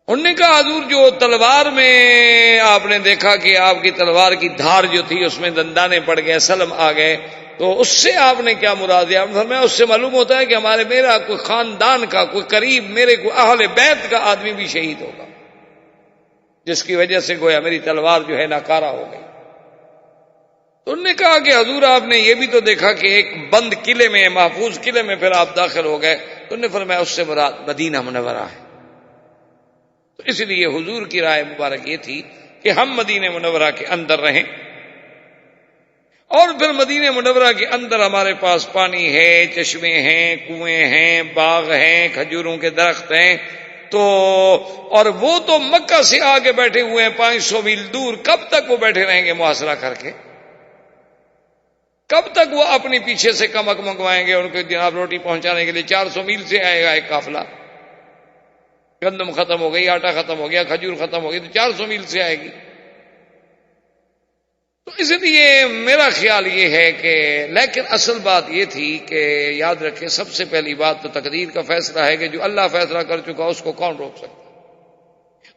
انہوں نے کہا حضور جو تلوار میں آپ نے دیکھا کہ آپ کی تلوار کی دھار جو تھی اس میں دندانے پڑ گئے, سلم آ گئے, تو اس سے آپ نے کیا مراد ہے؟ فرمایا اس سے معلوم ہوتا ہے کہ میرا کوئی خاندان کا کوئی قریب میرے کو اہل بیت کا آدمی بھی شہید ہوگا جس کی وجہ سے گویا میری تلوار جو ہے ناکارہ ہو گئی. تو انہوں نے کہا کہ حضور آپ نے یہ بھی تو دیکھا کہ ایک بند قلعے میں محفوظ قلعے میں پھر آپ داخل ہو گئے. تو انہوں نے فرمایا اس سے مراد مدینہ منورہ ہے. تو اس لیے حضور کی رائے مبارک یہ تھی کہ ہم مدینہ منورہ کے اندر رہیں اور پھر مدینہ منورہ کے اندر ہمارے پاس پانی ہے, چشمے ہیں, کنویں ہیں, باغ ہیں, کھجوروں کے درخت ہیں. تو اور وہ تو مکہ سے آگے بیٹھے ہوئے ہیں 500 میل دور. کب تک وہ بیٹھے رہیں گے محاصرہ کر کے؟ کب تک وہ اپنی پیچھے سے کمک منگوائیں گے؟ ان کو جناب روٹی پہنچانے کے لیے 400 میل سے آئے گا ایک قافلہ. گندم ختم ہو گئی, آٹا ختم ہو گیا, کھجور ختم ہو گئی تو 400 میل سے آئے گی. تو اس لیے میرا خیال یہ ہے کہ لیکن اصل بات یہ تھی کہ یاد رکھیں سب سے پہلی بات تو تقدیر کا فیصلہ ہے کہ جو اللہ فیصلہ کر چکا اس کو کون روک سکتا.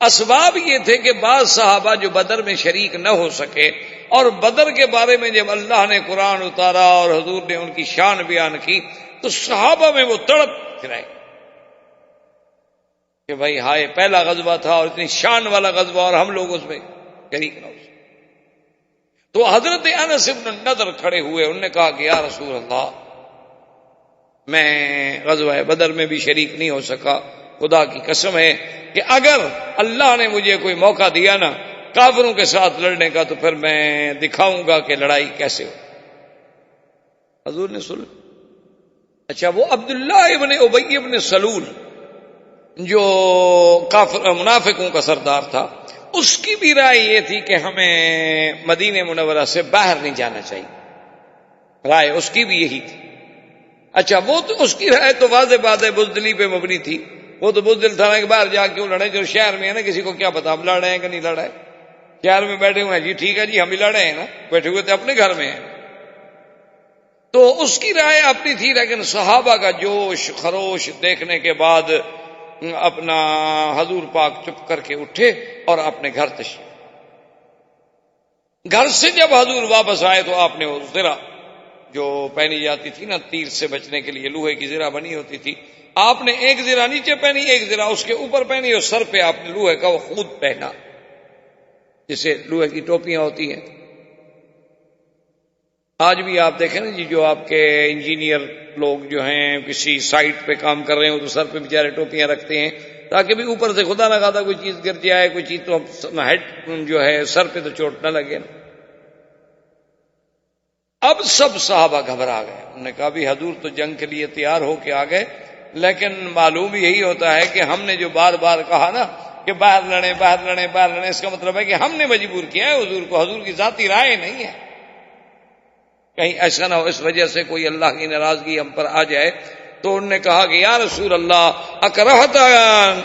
اسباب یہ تھے کہ بعض صحابہ جو بدر میں شریک نہ ہو سکے اور بدر کے بارے میں جب اللہ نے قرآن اتارا اور حضور نے ان کی شان بیان کی تو صحابہ میں وہ تڑپ پھرائے کہ بھائی ہائے پہلا غزوہ تھا اور اتنی شان والا غزوہ اور ہم لوگ اس میں شریک نہ ہو سکے. تو حضرت انس بن النضر کھڑے ہوئے, انہوں نے کہا کہ یا رسول اللہ میں غزوہ بدر میں بھی شریک نہیں ہو سکا. خدا کی قسم ہے کہ اگر اللہ نے مجھے کوئی موقع دیا نا کافروں کے ساتھ لڑنے کا تو پھر میں دکھاؤں گا کہ لڑائی کیسے ہو. حضور نے سن. اچھا وہ عبداللہ ابن ابی ابن سلول جو کافر منافقوں کا سردار تھا اس کی بھی رائے یہ تھی کہ ہمیں مدینہ منورہ سے باہر نہیں جانا چاہیے. رائے اس کی بھی یہی تھی. اچھا وہ تو اس کی رائے تو واضح بات ہے بزدلی پہ مبنی تھی. وہ تو بزدل تھا کہ باہر جا کیوں لڑے, جو شہر میں ہے نا کسی کو کیا پتا ہم لڑ رہے ہیں کہ نہیں لڑ رہے. شہر میں بیٹھے ہوئے ہیں جی ٹھیک ہے جی ہم بھی لڑ رہے ہیں نا, بیٹھے ہوئے تھے اپنے گھر میں ہیں. تو اس کی رائے اپنی تھی لیکن صحابہ کا جوش خروش دیکھنے کے بعد اپنا حضور پاک چپ کر کے اٹھے اور اپنے گھر تشریف. گھر سے جب حضور واپس آئے تو آپ نے وہ زرہ جو پہنی جاتی تھی نا تیر سے بچنے کے لیے, لوہے کی زرہ بنی ہوتی تھی, آپ نے ایک زرہ نیچے پہنی، ایک زرہ اس کے اوپر پہنی، اور سر پہ آپ نے لوہے کا وہ خود پہنا، جسے لوہے کی ٹوپیاں ہوتی ہیں۔ آج بھی آپ دیکھیں نا جی، جو آپ کے انجینئر لوگ جو ہیں کسی سائٹ پہ کام کر رہے ہیں، تو سر پہ بیچارے ٹوپیاں رکھتے ہیں تاکہ بھی اوپر سے خدا نہ خواستہ کوئی چیز گر جائے، کوئی چیز تو ہیڈ جو ہے سر پہ تو چوٹ نہ لگے۔ اب سب صحابہ گھبرا گئے، انہوں نے کہا بھی حضور تو جنگ کے لیے تیار ہو کے آ گئے، لیکن معلوم یہی ہوتا ہے کہ ہم نے جو بار بار کہا نا کہ باہر لڑیں باہر لڑیں باہر لڑیں، اس کا مطلب ہے کہ ہم نے مجبور کیا ہے حضور کو، حضور کی ذاتی رائے نہیں ہے۔ کہیں ایسا نہ ہو اس وجہ سے کوئی اللہ کی ناراضگی ہم پر آ جائے۔ تو انہوں نے کہا کہ یا رسول اللہ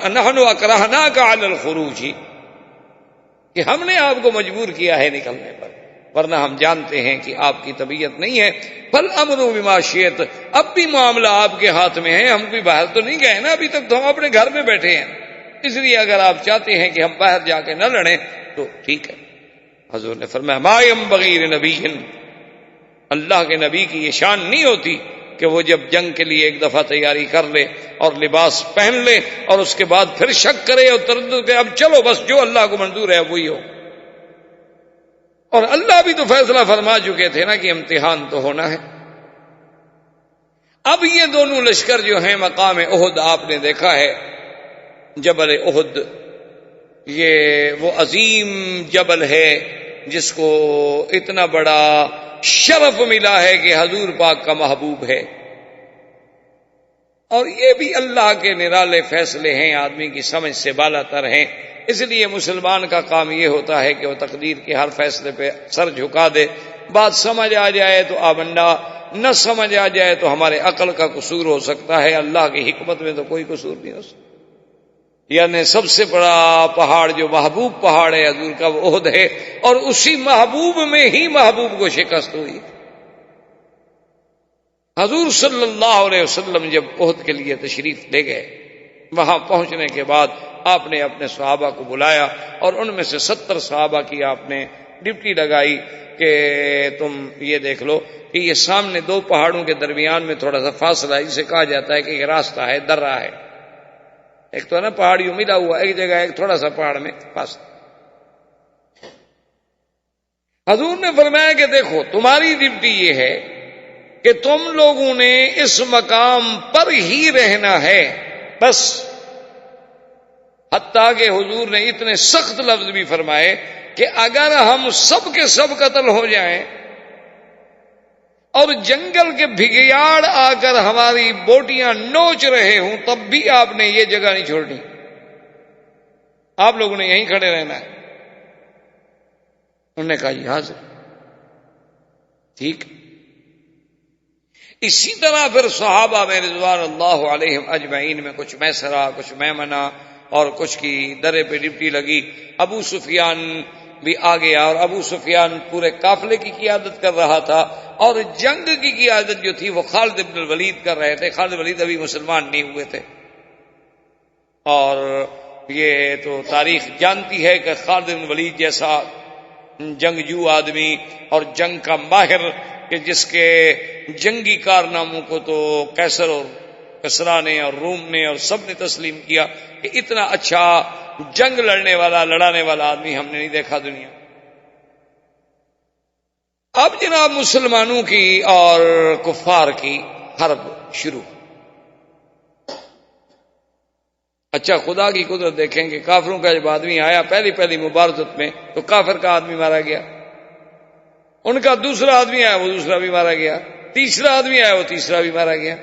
نحن اکرہناک علی الخروج، کہ ہم نے آپ کو مجبور کیا ہے نکلنے پر، ورنہ ہم جانتے ہیں کہ آپ کی طبیعت نہیں ہے۔ فالامر بما شئت، اب بھی معاملہ آپ کے ہاتھ میں ہے، ہم کوئی باہر تو نہیں گئے نا، ابھی تک تو ہم اپنے گھر میں بیٹھے ہیں، اس لیے اگر آپ چاہتے ہیں کہ ہم باہر جا کے نہ لڑیں تو ٹھیک ہے۔ حضور نے فرمایا ما ينبغي لنبی، اللہ کے نبی کی یہ شان نہیں ہوتی کہ وہ جب جنگ کے لیے ایک دفعہ تیاری کر لے اور لباس پہن لے اور اس کے بعد پھر شک کرے اور تردد کرے، اب چلو بس جو اللہ کو منظور ہے وہی ہو۔ اور اللہ بھی تو فیصلہ فرما چکے تھے نا کہ امتحان تو ہونا ہے۔ اب یہ دونوں لشکر جو ہیں مقام احد آپ نے دیکھا ہے، جبل احد، یہ وہ عظیم جبل ہے جس کو اتنا بڑا شرف ملا ہے کہ حضور پاک کا محبوب ہے، اور یہ بھی اللہ کے نرالے فیصلے ہیں، آدمی کی سمجھ سے بالا تر ہیں۔ اس لیے مسلمان کا کام یہ ہوتا ہے کہ وہ تقدیر کے ہر فیصلے پہ سر جھکا دے، بات سمجھ آ جائے تو آمنا، نہ سمجھ آ جائے تو ہمارے عقل کا قصور ہو سکتا ہے، اللہ کی حکمت میں تو کوئی قصور نہیں ہو سکتا۔ یعنی سب سے بڑا پہاڑ جو محبوب پہاڑ ہے حضور کا وہ احد ہے، اور اسی محبوب میں ہی محبوب کو شکست ہوئی۔ حضور صلی اللہ علیہ وسلم جب احد کے لیے تشریف لے گئے، وہاں پہنچنے کے بعد آپ نے اپنے صحابہ کو بلایا، اور ان میں سے 70 صحابہ کی آپ نے ڈپٹی لگائی کہ تم یہ دیکھ لو کہ یہ سامنے دو پہاڑوں کے درمیان میں تھوڑا سا فاصلہ ہے، جسے کہا جاتا ہے کہ ایک راستہ ہے، درہ ہے، ایک تو ہے نا پہاڑیوں ملا ہوا ایک جگہ، ایک تھوڑا سا پہاڑ میں فاصلہ۔ حضور نے فرمایا کہ دیکھو تمہاری ڈیوٹی یہ ہے کہ تم لوگوں نے اس مقام پر ہی رہنا ہے بس۔ حتیٰ کہ حضور نے اتنے سخت لفظ بھی فرمائے کہ اگر ہم سب کے سب قتل ہو جائیں اور جنگل کے بھگیاڑ آ کر ہماری بوٹیاں نوچ رہے ہوں تب بھی آپ نے یہ جگہ نہیں چھوڑنی، آپ لوگوں نے یہیں کھڑے رہنا ہے۔ انہوں نے کہا یہاں سے ٹھیک۔ اسی طرح پھر صحابہ میں رضوان اللہ علیہم اجمعین میں کچھ میسرا، کچھ میمنہ، اور کچھ کی درے پہ ڈپٹی لگی۔ ابو سفیان بھی آ گیا، اور ابو سفیان پورے قافلے کی قیادت کر رہا تھا، اور جنگ کی قیادت جو تھی وہ خالد بن الولید کر رہے تھے۔ خالد ولید ابھی مسلمان نہیں ہوئے تھے، اور یہ تو تاریخ جانتی ہے کہ خالد بن الولید جیسا جنگجو آدمی اور جنگ کا ماہر، کہ جس کے جنگی کارناموں کو تو قیصر اور کسریٰ نے اور روم نے اور سب نے تسلیم کیا، کہ اتنا اچھا جنگ لڑنے والا، لڑانے والا آدمی ہم نے نہیں دیکھا دنیا۔ اب جناب مسلمانوں کی اور کفار کی حرب شروع۔ اچھا خدا کی قدرت دیکھیں کہ کافروں کا جب آدمی آیا پہلی مبارزت میں تو کافر کا آدمی مارا گیا، ان کا دوسرا آدمی آیا وہ دوسرا بھی مارا گیا، تیسرا آدمی آیا وہ تیسرا بھی مارا گیا۔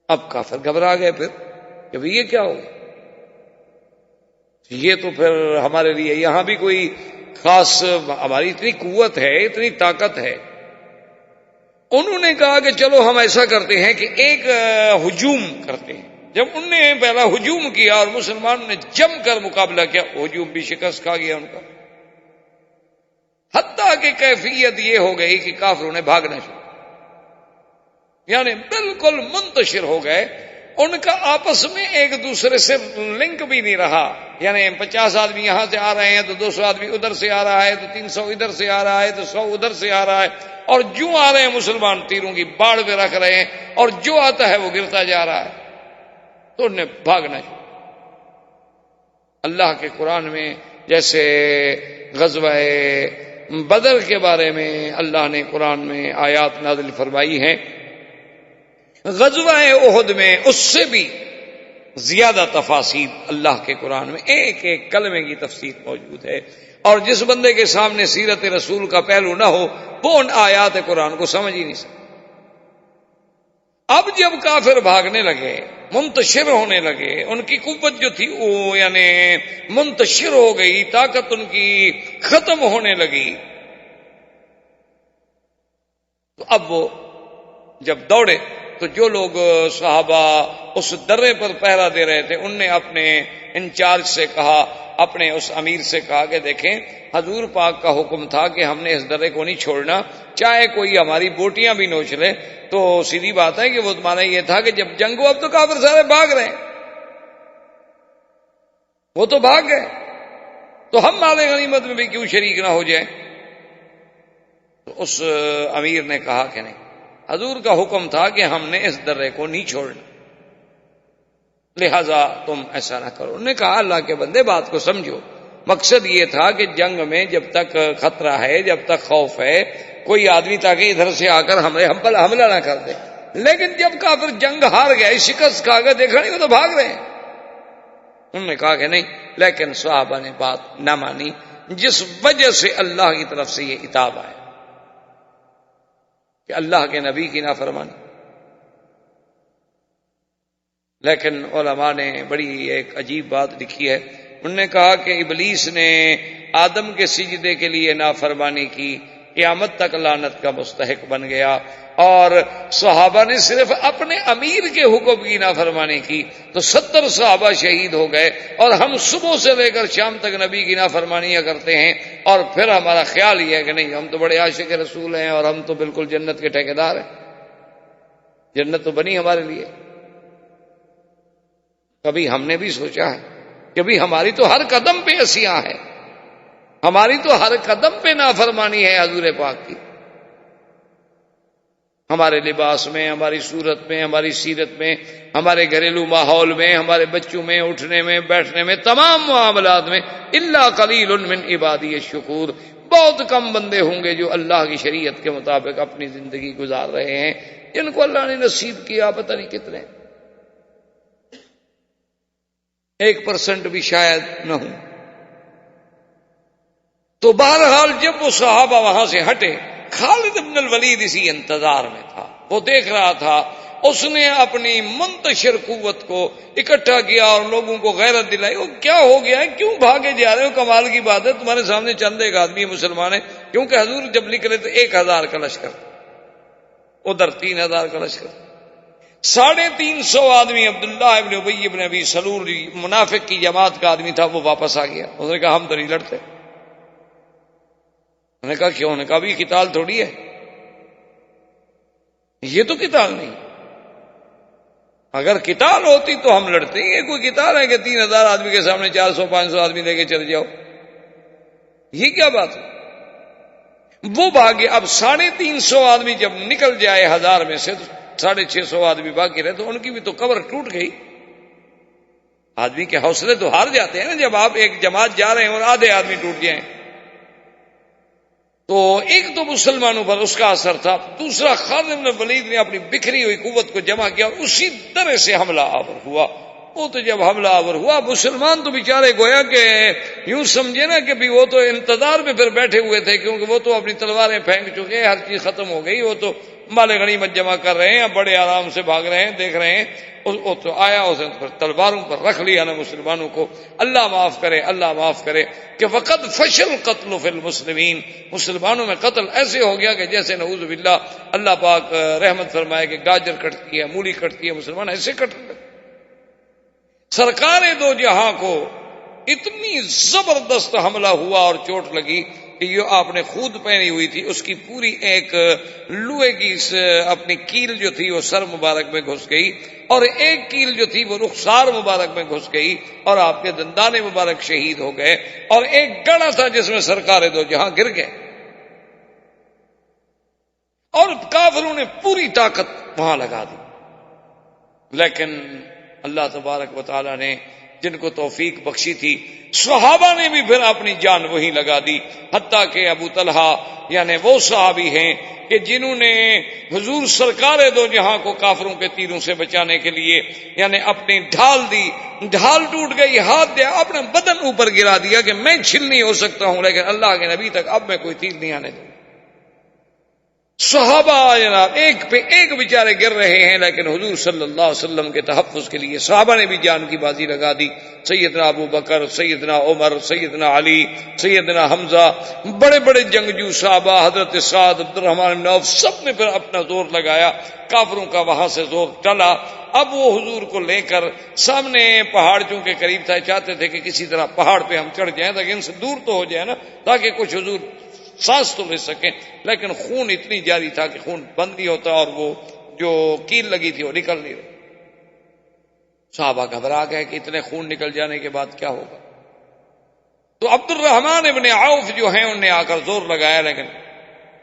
اب کافر گھبرا گئے پھر کہ بھئی یہ کیا ہوگا، یہ تو پھر ہمارے لیے یہاں بھی کوئی خاص ہماری اتنی قوت ہے، اتنی طاقت ہے۔ انہوں نے کہا کہ چلو ہم ایسا کرتے ہیں کہ ایک ہجوم کرتے ہیں۔ جب انہوں نے پہلا ہجوم کیا اور مسلمانوں نے جم کر مقابلہ کیا، ہجوم بھی شکست کھا گیا ان کا، حتیٰ کہ کیفیت یہ ہو گئی کہ کافروں نے بھاگنا شروع، یعنی بالکل منتشر ہو گئے، ان کا آپس میں ایک دوسرے سے لنک بھی نہیں رہا، یعنی 50 آدمی یہاں سے آ رہے ہیں تو 200 آدمی ادھر سے آ رہا ہے، تو 300 ادھر سے آ رہا ہے، تو 100 ادھر سے آ رہا ہے، اور جو آ رہے ہیں مسلمان تیروں کی باڑ پہ رکھ رہے ہیں، اور جو آتا ہے وہ گرتا جا رہا ہے، تو انہیں بھاگنا چاہیے۔ اللہ کے قرآن میں جیسے غزوہ بدر کے بارے میں اللہ نے قرآن میں آیات نازل فرمائی ہیں، غزوہ احد میں اس سے بھی زیادہ تفاصیل اللہ کے قرآن میں ایک ایک کلمے کی تفسیر موجود ہے، اور جس بندے کے سامنے سیرت رسول کا پہلو نہ ہو وہ ان آیات قرآن کو سمجھ ہی نہیں سکتا۔ اب جب کافر بھاگنے لگے، منتشر ہونے لگے، ان کی قوت جو تھی وہ یعنی منتشر ہو گئی، طاقت ان کی ختم ہونے لگی، تو اب وہ جب دوڑے تو جو لوگ صحابہ اس درے پر پہرا دے رہے تھے ان نے اپنے انچارج سے کہا، اپنے اس امیر سے کہا کہ دیکھیں حضور پاک کا حکم تھا کہ ہم نے اس درے کو نہیں چھوڑنا، چاہے کوئی ہماری بوٹیاں بھی نوچ لے، تو سیدھی بات ہے کہ وہ تمہارا یہ تھا کہ جب جنگ ہو، اب تو کافر سارے بھاگ رہے ہیں، وہ تو بھاگ گئے، تو ہم مال غنیمت میں بھی کیوں شریک نہ ہو جائیں؟ تو اس امیر نے کہا کہ نہیں، حضور کا حکم تھا کہ ہم نے اس درے کو نہیں چھوڑنا، لہذا تم ایسا نہ کرو۔ انہوں نے کہا اللہ کے بندے بات کو سمجھو، مقصد یہ تھا کہ جنگ میں جب تک خطرہ ہے، جب تک خوف ہے، کوئی آدمی تاکہ ادھر سے آ کر ہم پر حملہ نہ کر دے، لیکن جب کافر جنگ ہار گئے، شکست کھا گئے، دیکھا نہیں وہ تو بھاگ رہے ہیں۔ انہوں نے کہا کہ نہیں، لیکن صحابہ نے بات نہ مانی، جس وجہ سے اللہ کی طرف سے یہ عتاب آیا کہ اللہ کے نبی کی نافرمانی۔ لیکن علماء نے بڑی ایک عجیب بات لکھی ہے، انہوں نے کہا کہ ابلیس نے آدم کے سجدے کے لیے نافرمانی کی، قیامت تک لعنت کا مستحق بن گیا، اور صحابہ نے صرف اپنے امیر کے حکم کی نافرمانی کی تو 70 صحابہ شہید ہو گئے، اور ہم صبح سے لے کر شام تک نبی کی نافرمانیاں کرتے ہیں، اور پھر ہمارا خیال یہ ہے کہ نہیں ہم تو بڑے عاشق رسول ہیں اور ہم تو بالکل جنت کے ٹھیکیدار ہیں، جنت تو بنی ہمارے لیے۔ کبھی ہم نے بھی سوچا ہے کہ بھی ہماری تو ہر قدم پہ عصیاں ہے، ہماری تو ہر قدم پہ نافرمانی ہے حضور پاک کی، ہمارے لباس میں، ہماری صورت میں، ہماری سیرت میں، ہمارے گھریلو ماحول میں، ہمارے بچوں میں، اٹھنے میں، بیٹھنے میں، تمام معاملات میں۔ الا قلیل من عبادی الشکور، بہت کم بندے ہوں گے جو اللہ کی شریعت کے مطابق اپنی زندگی گزار رہے ہیں، جن کو اللہ نے نصیب کیا پتہ نہیں کتنے، 1% بھی شاید نہ ہوں۔ تو بہرحال جب وہ صحابہ وہاں سے ہٹے، خالد بن الولید اسی انتظار میں تھا، وہ دیکھ رہا تھا، اس نے اپنی منتشر قوت کو اکٹھا کیا اور لوگوں کو غیرت دلائی۔ وہ کیا ہو گیا ہے، کیوں بھاگے جا رہے ہو؟ کمال کی بات ہے، تمہارے سامنے چند ایک آدمی مسلمان ہے، کیونکہ حضور جب نکلے تو 1000 کا لشکر، ادھر 3000 کا لشکر، 350 آدمی عبداللہ ابن ابی ابن ابی سلول منافق کی جماعت کا آدمی تھا، وہ واپس آ گیا۔ اس نے کہا ہم تو نہیں لڑتے۔ انہوں نے کہا کیوں؟ نے کہا بھی قتال تھوڑی ہے، یہ تو قتال نہیں، اگر قتال ہوتی تو ہم لڑتے، یہ کوئی قتال ہے کہ 3000 آدمی کے سامنے 400-500 آدمی لے کے چل جاؤ، یہ کیا بات ہے؟ وہ بھاگے۔ اب 350 آدمی جب نکل جائے 1000 میں سے، تو 650 آدمی باقی رہے، تو ان کی بھی تو کمر ٹوٹ گئی۔ آدمی کے حوصلے تو ہار جاتے ہیں نا جب آپ ایک جماعت جا رہے ہیں اور آدھے آدمی ٹوٹ جائیں۔ تو ایک تو مسلمانوں پر اس کا اثر تھا، دوسرا خالد بن ولید نے اپنی بکھری ہوئی قوت کو جمع کیا، اسی طرح سے حملہ آور ہوا۔ وہ تو جب حملہ آور ہوا، مسلمان تو بیچارے گویا کہ یوں سمجھے نا کہ بھی وہ تو انتظار میں پھر بیٹھے ہوئے تھے، کیونکہ وہ تو اپنی تلواریں پھینک چکے، ہر چیز ختم ہو گئی، وہ تو مال غنیمت جمع کر رہے ہیں، بڑے آرام سے بھاگ رہے ہیں، دیکھ رہے ہیں۔ وہ تو آیا، اس نے تلواروں پر رکھ لیا نا مسلمانوں کو۔ اللہ معاف کرے، اللہ معاف کرے کہ وقت فشل قتل فی المسلمین، مسلمانوں میں قتل ایسے ہو گیا کہ جیسے نعوذ باللہ اللہ پاک رحمت فرمائے کہ گاجر کٹتی ہے، مولی کٹتی ہے، مسلمان ایسے کٹ رہے۔ سرکار دو جہاں کو اتنی زبردست حملہ ہوا اور چوٹ لگی کہ جو آپ نے خود پہنی ہوئی تھی اس کی پوری ایک لوہے کی اپنی کیل جو تھی وہ سر مبارک میں گھس گئی، اور ایک کیل جو تھی وہ رخسار مبارک میں گھس گئی اور آپ کے دندان مبارک شہید ہو گئے، اور ایک گڑا تھا جس میں سرکار دو جہاں گر گئے، اور کافروں نے پوری طاقت وہاں لگا دی۔ لیکن اللہ تبارک و تعالی نے جن کو توفیق بخشی تھی، صحابہ نے بھی پھر اپنی جان وہی لگا دی، حتیٰ کہ ابو طلحہ یعنی وہ صحابی ہیں کہ جنہوں نے حضور سرکار دو جہاں کو کافروں کے تیروں سے بچانے کے لیے یعنی اپنی ڈھال دی، ڈھال ٹوٹ گئی، ہاتھ دیا، اپنا بدن اوپر گرا دیا کہ میں چھل نہیں ہو سکتا ہوں، لیکن اللہ کے نبی تک اب میں کوئی تیر نہیں آنے دوں۔ صحابہ جناب ایک پہ ایک بیچارے گر رہے ہیں، لیکن حضور صلی اللہ علیہ وسلم کے تحفظ کے لیے صحابہ نے بھی جان کی بازی لگا دی۔ سیدنا ابو بکر، سیدنا عمر، سیدنا علی، سیدنا حمزہ، بڑے بڑے جنگجو صحابہ، حضرت سعد، عبد الرحمن بن عوف، سب نے پھر اپنا زور لگایا، کافروں کا وہاں سے زور ٹلا۔ اب وہ حضور کو لے کر سامنے پہاڑ چونکہ قریب تھا، چاہتے تھے کہ کسی طرح پہاڑ پہ ہم چڑھ جائیں تاکہ ان سے دور تو ہو جائے نا، تاکہ کچھ حضور سانس تو لے سکیں، لیکن خون اتنی جاری تھا کہ خون بند نہیں ہوتا، اور وہ جو کیل لگی تھی وہ نکل نہیں رہی۔ صحابہ گھبرا گئے کہ اتنے خون نکل جانے کے بعد کیا ہوگا۔ تو عبد الرحمن ابن عوف جو ہیں انہوں نے آ کر زور لگایا، لیکن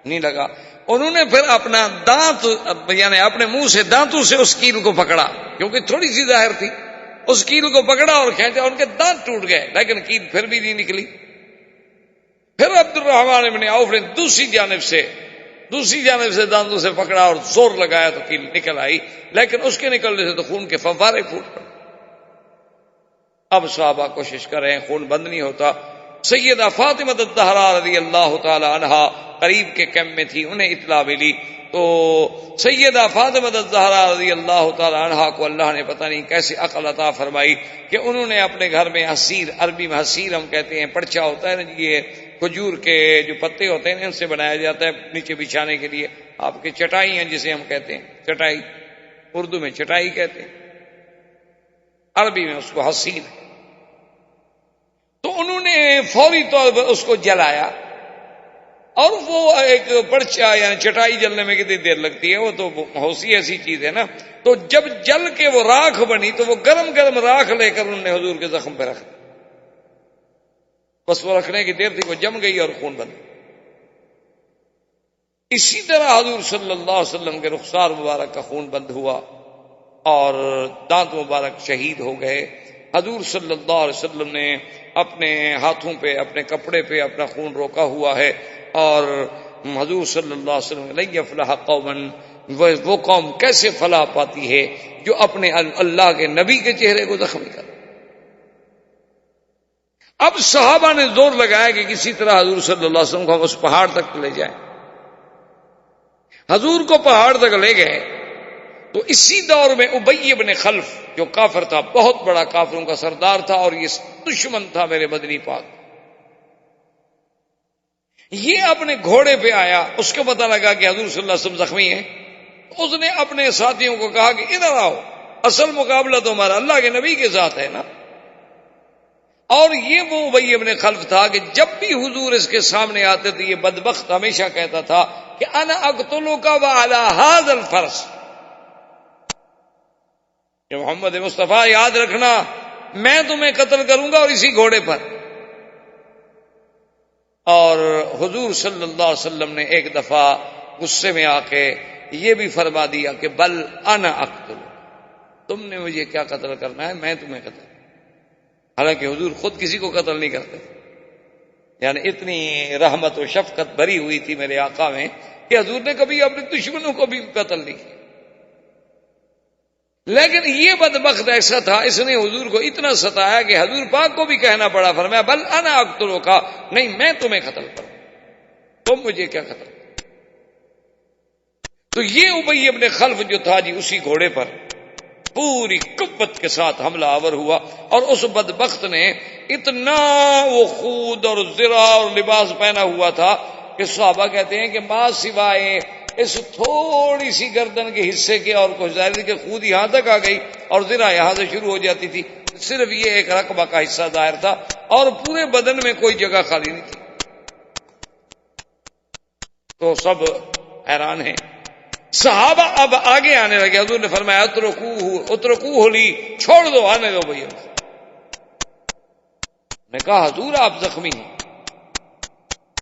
نہیں لگا۔ انہوں نے پھر اپنا دانت یعنی اپنے منہ سے دانتوں سے اس کیل کو پکڑا، کیونکہ تھوڑی سی ظاہر تھی، اس کیل کو پکڑا اور کھینچا، ان کے دانت ٹوٹ گئے، لیکن کیل پھر بھی نہیں نکلی۔ پھر عبد الرحمن ابن عوف نے دوسری جانب سے دانتوں سے پکڑا اور زور لگایا تو کیل نکل آئی، لیکن اس کے نکلنے سے تو خون کے فوارے پھوٹ پڑے۔ اب صحابہ کوشش کر رہے ہیں، خون بند نہیں ہوتا۔ سیدہ فاطمہ الزہرا رضی اللہ تعالی عنہا قریب کے کیمپ میں تھی، انہیں اطلاع ملی، تو سیدہ فاطمہ الزہرا رضی اللہ تعالی عنہا کو اللہ نے پتہ نہیں کیسے عقل عطا فرمائی کہ انہوں نے اپنے گھر میں حسیر، عربی میں حسیر ہم کہتے ہیں، پرچا ہوتا ہے نا، یہ کھجور کے جو پتے ہوتے ہیں ان سے بنایا جاتا ہے نیچے بچھانے کے لیے، آپ کے چٹائی ہیں جسے ہم کہتے ہیں، چٹائی اردو میں چٹائی کہتے ہیں، عربی میں اس کو حسیر ہے۔ تو انہوں نے فوری طور پر اس کو جلایا، اور وہ ایک پرچا یعنی چٹائی جلنے میں کتنی دیر لگتی ہے، وہ تو ہوسی ایسی چیز ہے نا، تو جب جل کے وہ راکھ بنی تو وہ گرم گرم راکھ لے کر انہوں نے حضور کے زخم پہ رکھ، بس وہ رکھنے کی دیر تھی، وہ جم گئی اور خون بن۔ اسی طرح حضور صلی اللہ علیہ وسلم کے رخسار مبارک کا خون بند ہوا اور دانت مبارک شہید ہو گئے۔ حضور صلی اللہ علیہ وسلم نے اپنے ہاتھوں پہ، اپنے کپڑے پہ اپنا خون روکا ہوا ہے، اور حضور صلی اللہ علیہ وسلم لن یفلح قوم، وہ قوم کیسے فلاح پاتی ہے جو اپنے اللہ کے نبی کے چہرے کو زخمی کر۔ اب صحابہ نے زور لگایا کہ کسی طرح حضور صلی اللہ علیہ وسلم کو ہم اس پہاڑ تک لے جائیں۔ حضور کو پہاڑ تک لے گئے تو اسی دور میں ابی بن خلف جو کافر تھا، بہت بڑا کافروں کا سردار تھا، اور یہ دشمن تھا میرے مدنی پاک، یہ اپنے گھوڑے پہ آیا، اس کو پتہ لگا کہ حضور صلی اللہ علیہ وسلم زخمی ہیں، اس نے اپنے ساتھیوں کو کہا کہ ادھر آؤ، اصل مقابلہ تو ہمارا اللہ کے نبی کے ساتھ ہے نا۔ اور یہ وہ ابی ابن خلف تھا کہ جب بھی حضور اس کے سامنے آتے تھے یہ بدبخت ہمیشہ کہتا تھا کہ انا اقتلک وعلی ھذا الفرس، کہ محمد مصطفیٰ یاد رکھنا میں تمہیں قتل کروں گا اور اسی گھوڑے پر۔ اور حضور صلی اللہ علیہ وسلم نے ایک دفعہ غصے میں آ کے یہ بھی فرما دیا کہ بل انا اقتل، تم نے مجھے کیا قتل کرنا ہے، میں تمہیں قتل۔ حالانکہ حضور خود کسی کو قتل نہیں کرتے، یعنی اتنی رحمت و شفقت بھری ہوئی تھی میرے آقا میں کہ حضور نے کبھی اپنے دشمنوں کو بھی قتل نہیں کیا، لیکن یہ بدبخت ایسا تھا، اس نے حضور کو اتنا ستایا کہ حضور پاک کو بھی کہنا پڑا، فرمایا بل انا اقتلک، نہیں میں تمہیں قتل کروں، تم مجھے کیا قتل کرو۔ تو یہ ابی ابن خلف جو تھا جی، اسی گھوڑے پر پوری قوت کے ساتھ حملہ آور ہوا، اور اس بدبخت نے اتنا وہ خود اور زرہ اور لباس پہنا ہوا تھا کہ صحابہ کہتے ہیں کہ ما سوائے اس تھوڑی سی گردن کے حصے کے اور کچھ ظاہر کہ خود یہاں تک آ گئی اور زرہ یہاں سے شروع ہو جاتی تھی، صرف یہ ایک رقبہ کا حصہ ظاہر تھا، اور پورے بدن میں کوئی جگہ خالی نہیں تھی۔ تو سب حیران ہیں. صحابہ اب آگے آنے لگے. حضور نے فرمایا اترکوہ لی، چھوڑ دو، آنے دو بھائی. نے کہا حضور آپ زخمی ہیں،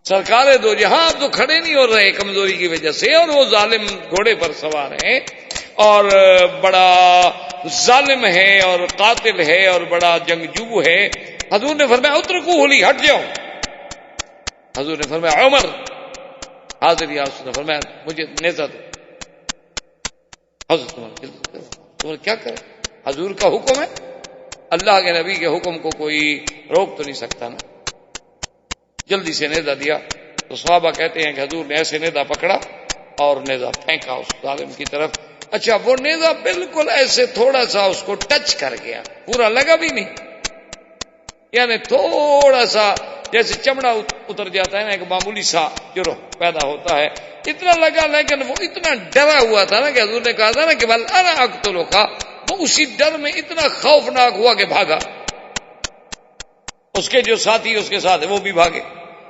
سرکار دو جہاں آپ تو کھڑے نہیں ہو رہے کمزوری کی وجہ سے، اور وہ ظالم گھوڑے پر سوار ہیں اور بڑا ظالم ہے اور قاتل ہے اور بڑا جنگجو ہے. حضور نے فرمایا اترکوہ لی، ہٹ جاؤ. حضور نے فرمایا عمر حاضر یا رسول اللہ، فرمایا مجھے نیزہ دو. حضرت عمر کیا کرے، حضور کا حکم ہے، اللہ کے نبی کے حکم کو کوئی روک تو نہیں سکتا نا. جلدی سے نیزہ دیا. تو صحابہ کہتے ہیں کہ حضور نے ایسے نیزہ پکڑا اور نیزہ پھینکا اس ظالم کی طرف. اچھا وہ نیزہ بالکل ایسے تھوڑا سا اس کو ٹچ کر گیا، پورا لگا بھی نہیں، یعنی تھوڑا سا جیسے چمڑا اتر جاتا ہے نا، ایک معمولی سا جرح پیدا ہوتا ہے، اتنا لگا. لیکن وہ اتنا ڈرا ہوا تھا نا کہ حضور نے کہا تھا نا کہ بل انا اقتلک، وہ اسی ڈر میں اتنا خوفناک ہوا کہ بھاگا. اس کے جو ساتھی اس کے ساتھ وہ بھی بھاگے،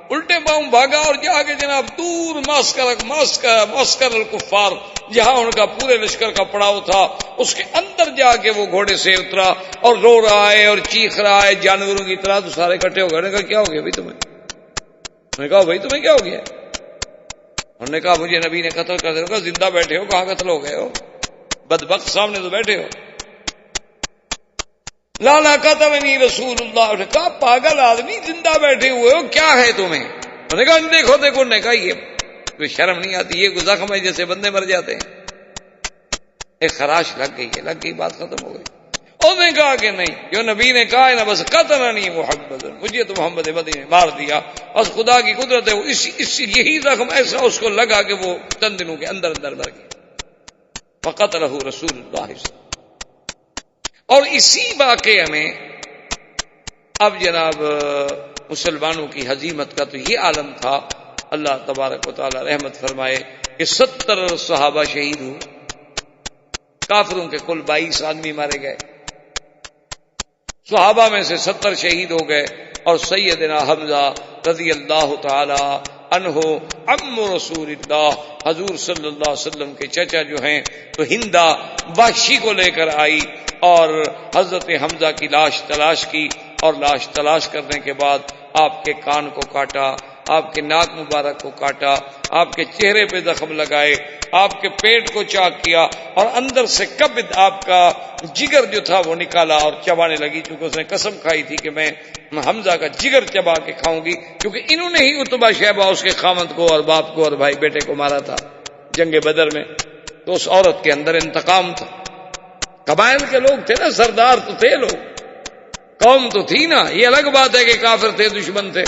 الٹے پاؤں بھاگا اور جا کے جناب دور معسکر الکفار، جہاں ان کا پورے لشکر کا پڑاؤ تھا، اس کے اندر جا کے وہ گھوڑے سے اترا اور رو رہا ہے اور چیخ رہا ہے جانوروں کی طرح. تو سارے اکٹھے ہو گئے. انہوں نے کہا کیا ہو گیا بھائی تمہیں؟ انہوں نے کہا بھائی تمہیں کیا ہو گیا؟ انہوں نے کہا مجھے نبی نے قتل کر دیا. زندہ بیٹھے ہو، کہاں قتل ہو گئے ہو؟ بدبخت سامنے تو بیٹھے ہو. لالا قتلنی رسول اللہ. نے کہا پاگل آدمی، زندہ بیٹھے ہوئے ہو، کیا ہے تمہیں؟ انہوں نے کہا دیکھو دیکھو. نے کہا یہ کوئی شرم نہیں آتی، یہ کوئی زخم ہے جیسے بندے مر جاتے ہیں. ایک خراش لگ گئی ہے، لگ گئی، بات ختم ہو گئی. انہوں نے کہا کہ نہیں، جو نبی نے کہا ہے نا، بس قتلنی محمد، مجھے تو محمد مدنی نے مار دیا. بس خدا کی قدرت ہے، وہ یہی زخم ایسا اس کو لگا کہ وہ چند دنوں کے اندر اندر مر گیا. فقتلہ رسول اللہ. اور اسی واقعے میں اب جناب مسلمانوں کی ہزیمت کا تو یہ عالم تھا. اللہ تبارک و تعالی رحمت فرمائے کہ 70 صحابہ شہید ہوئے. کافروں کے کل 22 آدمی مارے گئے. صحابہ میں سے 70 شہید ہو گئے. اور سیدنا حمزہ رضی اللہ تعالی عنہ عم رسول اللہ، حضور صلی اللہ علیہ وسلم کے چچا جو ہیں، تو ہندا وحشی کو لے کر آئی اور حضرت حمزہ کی لاش تلاش کی. اور لاش تلاش کرنے کے بعد آپ کے کان کو کاٹا، آپ کے ناک مبارک کو کاٹا، آپ کے چہرے پہ زخم لگائے، آپ کے پیٹ کو چاک کیا اور اندر سے کبد، آپ کا جگر جو تھا وہ نکالا اور چبانے لگی. چونکہ اس نے قسم کھائی تھی کہ میں حمزہ کا جگر چبا کے کھاؤں گی، کیونکہ انہوں نے ہی اتبا شیبہ اس کے خامد کو اور باپ کو اور بھائی بیٹے کو مارا تھا جنگ بدر میں. تو اس عورت کے اندر انتقام تھا. قبائل کے لوگ تھے نا، سردار تو تھے لوگ، قوم تو تھی نا. یہ الگ بات ہے کہ کافر تھے، دشمن تھے،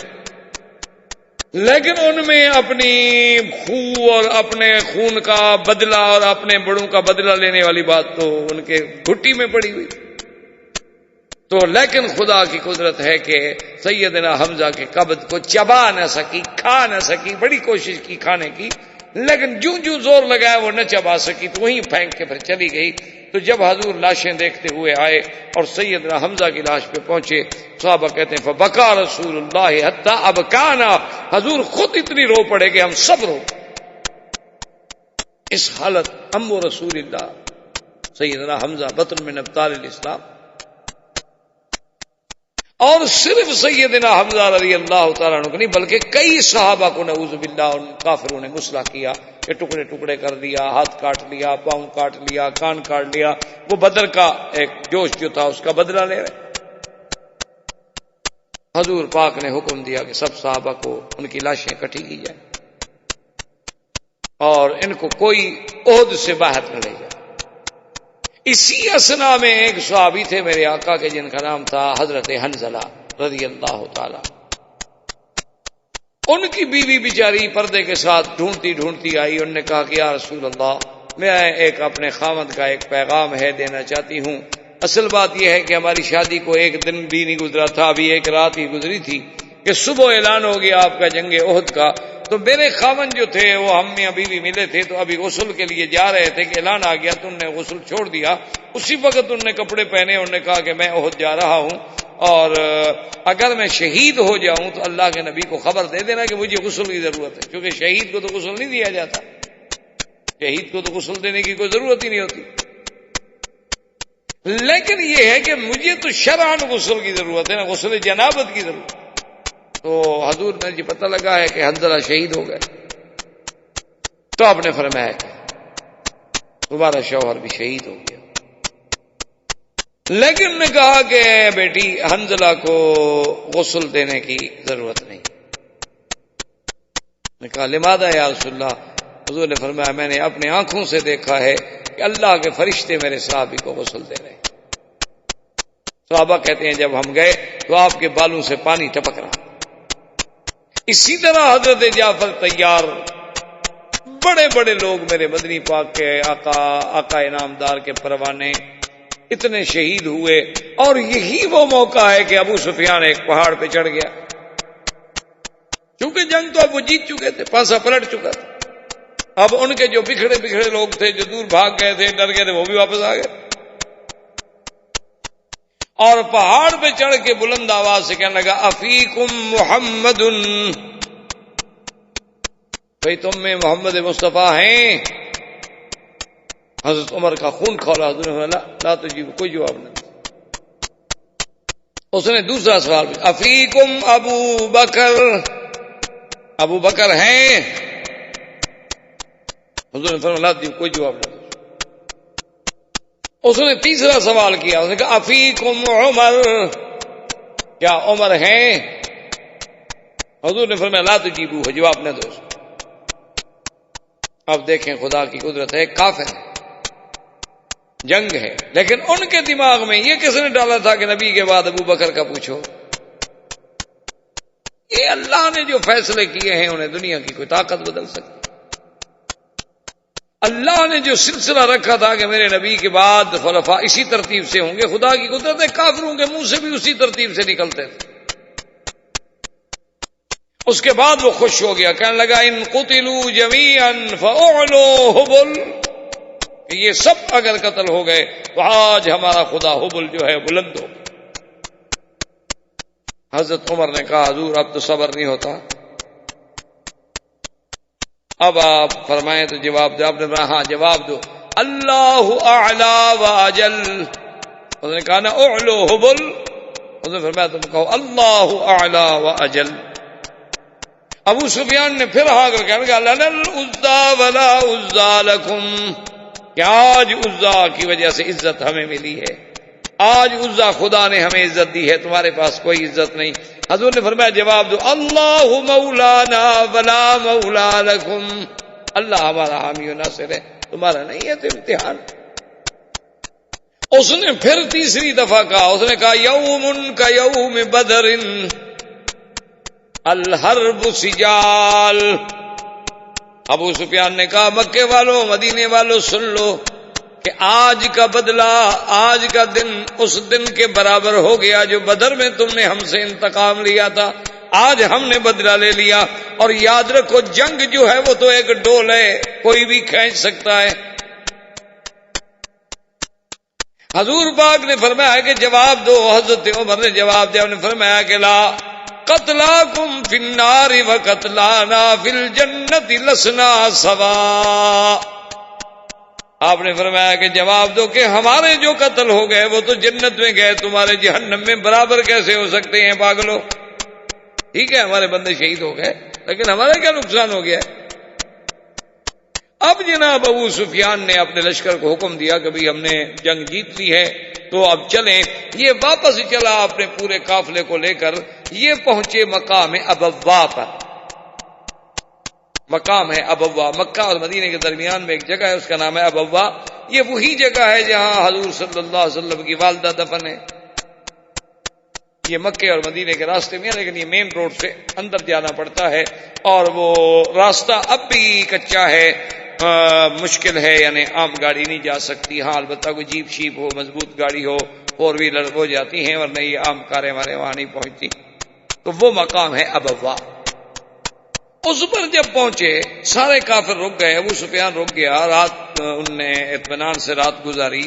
لیکن ان میں اپنی خون اور اپنے خون کا بدلہ اور اپنے بڑوں کا بدلہ لینے والی بات تو ان کے گھٹی میں پڑی ہوئی. تو لیکن خدا کی قدرت ہے کہ سیدنا حمزہ کے قبض کو چبا نہ سکی، کھا نہ سکی. بڑی کوشش کی کھانے کی، لیکن جو زور لگایا وہ نہ چبا سکی، تو وہیں پھینک کے پھر چلی گئی. تو جب حضور لاشیں دیکھتے ہوئے آئے اور سیدنا حمزہ کی لاش پہ پہنچے، صحابہ کہتے ہیں فبکا رسول اللہ حتی ابکانا، حضور خود اتنی رو پڑے کہ ہم سب رو. اس حالت ہم و رسول اللہ سیدنا حمزہ بطن من ابطال الاسلام. اور صرف سیدنا حمزہ رضی اللہ تعالیٰ عنہ کو نہیں بلکہ کئی صحابہ کو نعوذ باللہ ان کافروں نے مسلح کیا کہ ٹکڑے ٹکڑے کر دیا، ہاتھ کاٹ لیا، پاؤں کاٹ لیا، کان کاٹ لیا. وہ بدر کا ایک جوش جو تھا اس کا بدلہ لے رہے. حضور پاک نے حکم دیا کہ سب صحابہ کو ان کی لاشیں اکٹھی کی جائیں اور ان کو کوئی عہد سے باہر نہ لے جائے. اسی اسنا میں ایک صحابی تھے میرے آقا کے جن کا نام تھا حضرت حنظلہ رضی اللہ تعالی. ان کی بیوی بیچاری پردے کے ساتھ ڈھونڈتی ڈھونڈتی آئی. انہوں نے کہا کہ یا رسول اللہ، میں ایک اپنے خاوند کا ایک پیغام ہے دینا چاہتی ہوں. اصل بات یہ ہے کہ ہماری شادی کو ایک دن بھی نہیں گزرا تھا، ابھی ایک رات ہی گزری تھی کہ صبح اعلان ہو گیا آپ کا جنگ احد کا. تو میرے خاوند جو تھے وہ ہم میاں بیوی ملے تھے، تو ابھی غسل کے لیے جا رہے تھے کہ اعلان آ گیا، تو انہوں نے غسل چھوڑ دیا. اسی وقت انہوں نے کپڑے پہنے، انہوں نے کہا کہ میں احد جا رہا ہوں. اور اگر میں شہید ہو جاؤں تو اللہ کے نبی کو خبر دے دینا کہ مجھے غسل کی ضرورت ہے، کیونکہ شہید کو تو غسل نہیں دیا جاتا، شہید کو تو غسل دینے کی کوئی ضرورت ہی نہیں ہوتی، لیکن یہ ہے کہ مجھے تو شرعاً غسل کی ضرورت ہے نا، غسل جنابت کی ضرورت ہے۔ تو حضور نے جی پتہ لگا ہے کہ حنظلہ شہید ہو گئے، تو آپ نے فرمایا کہ تمہارا شوہر بھی شہید ہو گیا، لیکن نے کہا کہ بیٹی حنظلہ کو غسل دینے کی ضرورت نہیں۔ نے کہا لماذا یا رسول اللہ؟ حضور نے فرمایا میں نے اپنے آنکھوں سے دیکھا ہے کہ اللہ کے فرشتے میرے صحابی کو غسل دے رہے ہیں۔ صحابہ کہتے ہیں جب ہم گئے تو آپ کے بالوں سے پانی ٹپک رہا۔ اسی طرح حضرت جعفر طیار، بڑے بڑے لوگ میرے مدنی پاک کے آقا انعامدار کے پروانے اتنے شہید ہوئے، اور یہی وہ موقع ہے کہ ابو سفیان ایک پہاڑ پہ چڑھ گیا، چونکہ جنگ تو اب وہ جیت چکے تھے، پانسا پلٹ چکا تھا۔ اب ان کے جو بکھڑے لوگ تھے، جو دور بھاگ گئے تھے، ڈر گئے تھے، وہ بھی واپس آ گئے، اور پہاڑ پہ چڑھ کے بلند آواز سے کہنے لگا افیکم محمد، بھئی تم میں محمد مصطفیٰ ہیں۔ حضرت عمر کا خون کھولا، حضور نے فرمایا لا تجیب، کوئی جواب نہیں۔ اس نے دوسرا سوال پوچھا افیکم ابو بکر، ابو بکر ہیں؟ حضور نے فرمایا لا تجیب، کوئی جواب نہیں۔ اس نے تیسرا سوال کیا، اس نے کہا افیکم عمر، کیا عمر ہیں؟ حضور نے فرمایا لا تجیبوا، جواب نہ دو۔ اب دیکھیں خدا کی قدرت ہے، کافر ہے، جنگ ہے، لیکن ان کے دماغ میں یہ کس نے ڈالا تھا کہ نبی کے بعد ابو بکر کا پوچھو؟ یہ اللہ نے جو فیصلے کیے ہیں انہیں دنیا کی کوئی طاقت بدل سکتی؟ اللہ نے جو سلسلہ رکھا تھا کہ میرے نبی کے بعد خلفاء اسی ترتیب سے ہوں گے، خدا کی قدرت ہے، کافروں کے منہ سے بھی اسی ترتیب سے نکلتے تھے۔ اس کے بعد وہ خوش ہو گیا، کہنے لگا ان قتلوا جميعا فاعلوا حبل، کہ یہ سب اگر قتل ہو گئے تو آج ہمارا خدا حبل جو ہے بلند ہو۔ حضرت عمر نے کہا حضور اب تو صبر نہیں ہوتا، اب آپ فرمائیں تو جواب دو۔ آپ نے کہا ہاں جواب دو، اللہ اعلی واجل۔ اس نے کہا نا اعلو حبل، اس نے فرمایا تم کہو اللہ اعلی واجل۔ ابو سفیان نے پھر آ کر کہنے لگا لنا العزا ولا عزا لکم، کہ آج عزا کی وجہ سے عزت ہمیں ملی ہے، آج عزا خدا نے ہمیں عزت دی ہے، تمہارے پاس کوئی عزت نہیں۔ حضور نے فرمایا جواب دو اللہ مولانا ولا مولا لکم، اللہ ہمارا حامی و ناصر ہے، تمہارا نہیں ہے، تو امتحان۔ اس نے پھر تیسری دفعہ کہا، اس نے کہا یوم کا یوم بدر الحرب سجال۔ ابو سفیان نے کہا مکے والوں، مدینے والوں سن لو کہ آج کا بدلہ، آج کا دن اس دن کے برابر ہو گیا جو بدر میں تم نے ہم سے انتقام لیا تھا، آج ہم نے بدلہ لے لیا۔ اور یاد رکھو جنگ جو ہے وہ تو ایک ڈول ہے، کوئی بھی کھینچ سکتا ہے۔ حضور پاک نے فرمایا کہ جواب دو۔ حضرت عمر نے جواب دیا، انہوں نے فرمایا کہ لا قتلاکم فی النار وقتلانا فی الجنت لسنا سوا۔ آپ نے فرمایا کہ جواب دو کہ ہمارے جو قتل ہو گئے وہ تو جنت میں گئے، تمہارے جہنم میں برابر کیسے ہو سکتے ہیں پاگلو؟ ٹھیک ہے ہمارے بندے شہید ہو گئے، لیکن ہمارا کیا نقصان ہو گیا؟ اب جناب ابو سفیان نے اپنے لشکر کو حکم دیا کہ بھئی ہم نے جنگ جیت لی ہے تو اب چلیں۔ یہ واپس چلا اپنے پورے قافلے کو لے کر، یہ پہنچے مقام ابوا پر۔ مقام ہے ابوا، مکہ اور مدینے کے درمیان میں ایک جگہ ہے، اس کا نام ہے ابوا۔ یہ وہی جگہ ہے جہاں حضور صلی اللہ علیہ وسلم کی والدہ دفن ہے۔ یہ مکے اور مدینے کے راستے میں، لیکن یہ مین روڈ سے اندر جانا پڑتا ہے، اور وہ راستہ اب بھی کچا ہے، مشکل ہے، یعنی عام گاڑی نہیں جا سکتی۔ ہاں البتہ کوئی جیپ شیپ ہو، مضبوط گاڑی ہو، فور ویلر ہو جاتی ہیں، ورنہ یہ عام کاریں ہمارے وہاں نہیں پہنچتی۔ تو وہ مقام ہے ابوا۔ اس پر جب پہنچے سارے کافر رک گئے، ابو سفیان رک گیا، رات ان نے اطمینان سے رات گزاری،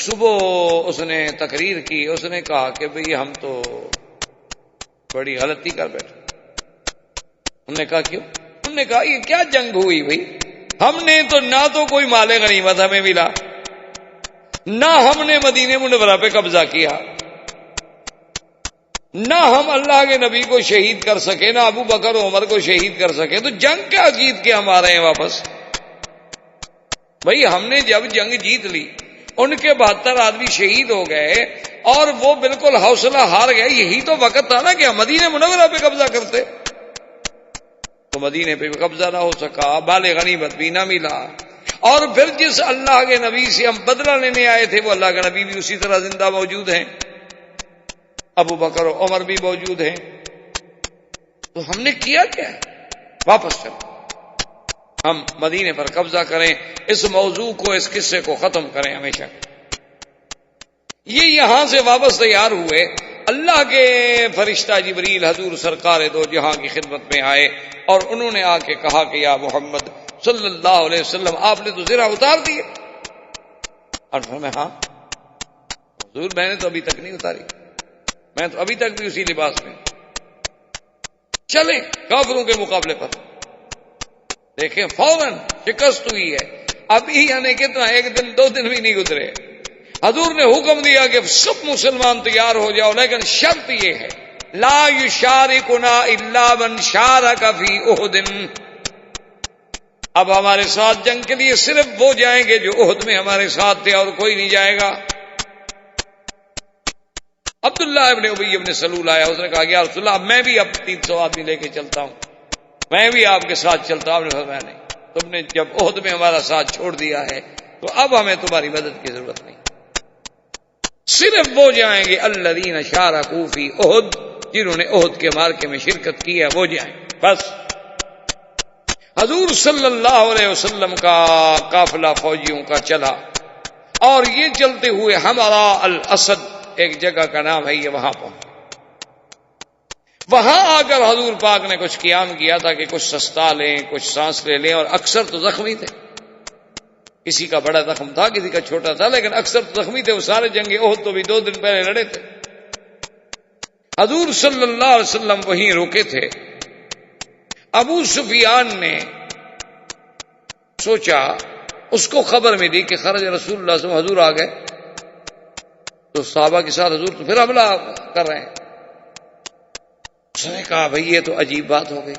صبح اس نے تقریر کی، اس نے کہا کہ بھئی ہم تو بڑی غلطی کر بیٹھے۔ انہوں نے کہا کیوں؟ انہوں نے کہا یہ کیا جنگ ہوئی بھئی؟ ہم نے تو نہ تو کوئی مال غنیمت ہمیں ملا، نہ ہم نے مدینہ منورہ پہ قبضہ کیا، نہ ہم اللہ کے نبی کو شہید کر سکے، نہ ابو بکر و عمر کو شہید کر سکے، تو جنگ کیا جیت کے ہم آ رہے ہیں واپس؟ بھئی ہم نے جب جنگ جیت لی، ان کے 72 آدمی شہید ہو گئے اور وہ بالکل حوصلہ ہار گئے، یہی تو وقت تھا نا کہ ہم مدینہ منورہ پہ قبضہ کرتے، تو مدینے پہ بھی قبضہ نہ ہو سکا، مال غنیمت بھی نہ ملا، اور پھر جس اللہ کے نبی سے ہم بدلہ لینے آئے تھے وہ اللہ کے نبی بھی اسی طرح زندہ موجود ہیں، ابو بکر و عمر بھی موجود ہیں، تو ہم نے کیا کیا؟ واپس چلو، ہم مدینے پر قبضہ کریں، اس موضوع کو، اس قصے کو ختم کریں ہمیشہ۔ یہ یہاں سے واپس تیار ہوئے، اللہ کے فرشتہ جبریل حضور سرکار دو جہاں کی خدمت میں آئے اور انہوں نے آ کے کہا کہ یا محمد صلی اللہ علیہ وسلم آپ نے تو زرہ اتار دیے؟ اور فرمایا ہاں حضور میں نے تو ابھی تک نہیں اتاری، میں تو ابھی تک بھی اسی لباس میں، چلیں کافروں کے مقابلے پر۔ دیکھیں فوراً شکست ہوئی ہے، ابھی یعنی کتنا، 1 دن 2 دن بھی نہیں گزرے، حضور نے حکم دیا کہ سب مسلمان تیار ہو جاؤ، لیکن شرط یہ ہے لا یشارکنا الا من شارک فی احد، اب ہمارے ساتھ جنگ کے لیے صرف وہ جائیں گے جو احد میں ہمارے ساتھ تھے، اور کوئی نہیں جائے گا۔ عبداللہ ابن ابی ابن سلول آیا، اس نے کہا کہ یا رسول اللہ میں بھی اب 300 آدمی لے کے چلتا ہوں، میں بھی آپ کے ساتھ چلتا ہوں۔ آپ نے فرمایا نہیں، تم نے جب احد میں ہمارا ساتھ چھوڑ دیا ہے تو اب ہمیں تمہاری مدد کی ضرورت نہیں، صرف وہ جائیں گے الذین شارکوا فی احد، جنہوں نے احد کے معرکے میں شرکت کی ہے وہ جائیں بس۔ حضور صلی اللہ علیہ وسلم کا قافلہ فوجیوں کا چلا، اور یہ چلتے ہوئے ہمارا الاسد ایک جگہ کا نام ہے، یہ وہاں پہنچے۔ وہاں آ کر حضور پاک نے کچھ قیام کیا تھا کہ کچھ سستا لیں، کچھ سانس لے لیں، اور اکثر تو زخمی تھے، کسی کا بڑا زخم تھا کسی کا چھوٹا تھا، لیکن اکثر تو زخمی تھے، وہ سارے جنگ احد تو بھی 2 دن پہلے لڑے تھے۔ حضور صلی اللہ علیہ وسلم وہیں روکے تھے۔ ابو سفیان نے سوچا، اس کو خبر ملی کہ خرج رسول اللہ صلی اللہ علیہ وسلم، حضور آ گئے، تو صحابہ کے ساتھ حضور تو پھر حملہ کر رہے ہیں۔ اس نے کہا بھئی یہ تو عجیب بات ہو گئی،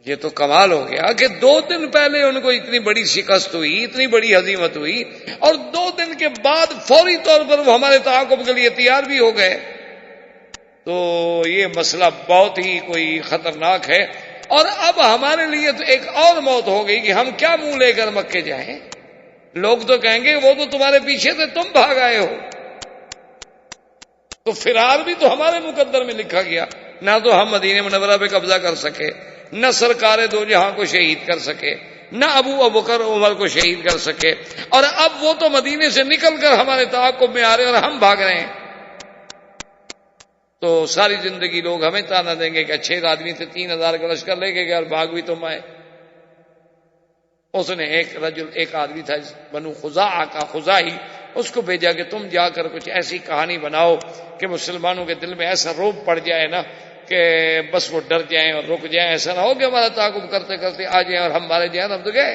یہ تو کمال ہو گیا کہ 2 دن پہلے ان کو اتنی بڑی شکست ہوئی، اتنی بڑی ہزیمت ہوئی، اور 2 دن کے بعد فوری طور پر وہ ہمارے تعاقب کے لیے تیار بھی ہو گئے، تو یہ مسئلہ بہت ہی کوئی خطرناک ہے، اور اب ہمارے لیے تو ایک اور موت ہو گئی کہ ہم کیا منہ لے کر مکے جائیں؟ لوگ تو کہیں گے وہ تو تمہارے پیچھے تھے، تم بھاگ آئے ہو، تو فرار بھی تو ہمارے مقدر میں لکھا گیا، نہ تو ہم مدینہ منورہ پہ قبضہ کر سکے، نہ سرکار دو جہاں کو شہید کر سکے، نہ ابو بکر عمر کو شہید کر سکے، اور اب وہ تو مدینے سے نکل کر ہمارے تعاقب میں آ رہے اور ہم بھاگ رہے ہیں، تو ساری زندگی لوگ ہمیں تانا دیں گے کہ اچھے آدمی تھے، 3000 کا لشکر لے کے گئے اور بھاگ بھی تم آئے۔ اس نے ایک آدمی تھا بنو خزاعہ کا خزاعی، اس کو بھیجا کہ تم جا کر کچھ ایسی کہانی بناؤ کہ مسلمانوں کے دل میں ایسا روب پڑ جائے نا کہ بس وہ ڈر جائیں اور رک جائیں، ایسا نہ ہو کہ ہمارا تعاقب کرتے کرتے آ جائیں اور ہم مارے جائیں، ہم تو گئے۔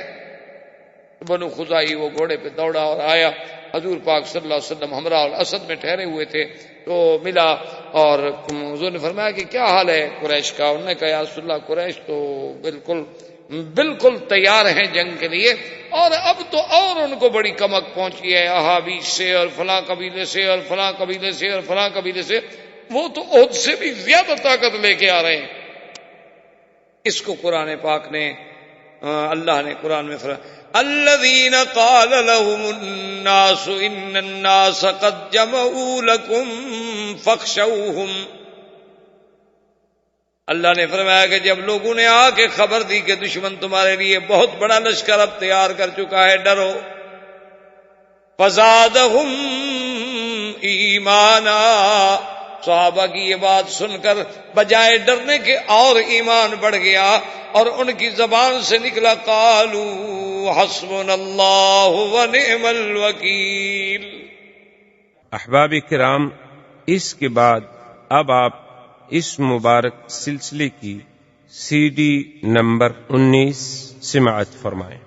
بنو خزاعی وہ گھوڑے پہ دوڑا اور آیا، حضور پاک صلی اللہ علیہ وسلم ہمراہ الاسد میں ٹھہرے ہوئے تھے، تو ملا اور حضور نے فرمایا کہ کیا حال ہے قریش کا؟ انہوں نے کہا یا رسول اللہ قریش تو بالکل تیار ہیں جنگ کے لیے، اور اب تو اور ان کو بڑی کمک پہنچی ہے، احابیش سے اور فلاں قبیلے سے اور فلاں قبیلے سے اور فلاں قبیلے سے، وہ تو احد سے بھی زیادہ طاقت لے کے آ رہے ہیں۔ اس کو قرآن پاک نے، اللہ نے قرآن میں فرمایا الذین قال لهم الناس ان الناس قد جمعوا لكم فاخشوهم، اللہ نے فرمایا کہ جب لوگوں نے آ کے خبر دی کہ دشمن تمہارے لیے بہت بڑا لشکر اب تیار کر چکا ہے، ڈرو، فزادہم ایمانا، صحابہ کی یہ بات سن کر بجائے ڈرنے کے اور ایمان بڑھ گیا اور ان کی زبان سے نکلا قالوا حسبنا اللہ ونعم الوکیل۔ احباب کرام، اس کے بعد اب آپ اس مبارک سلسلے کی CD نمبر 19 سماعت فرمائیں۔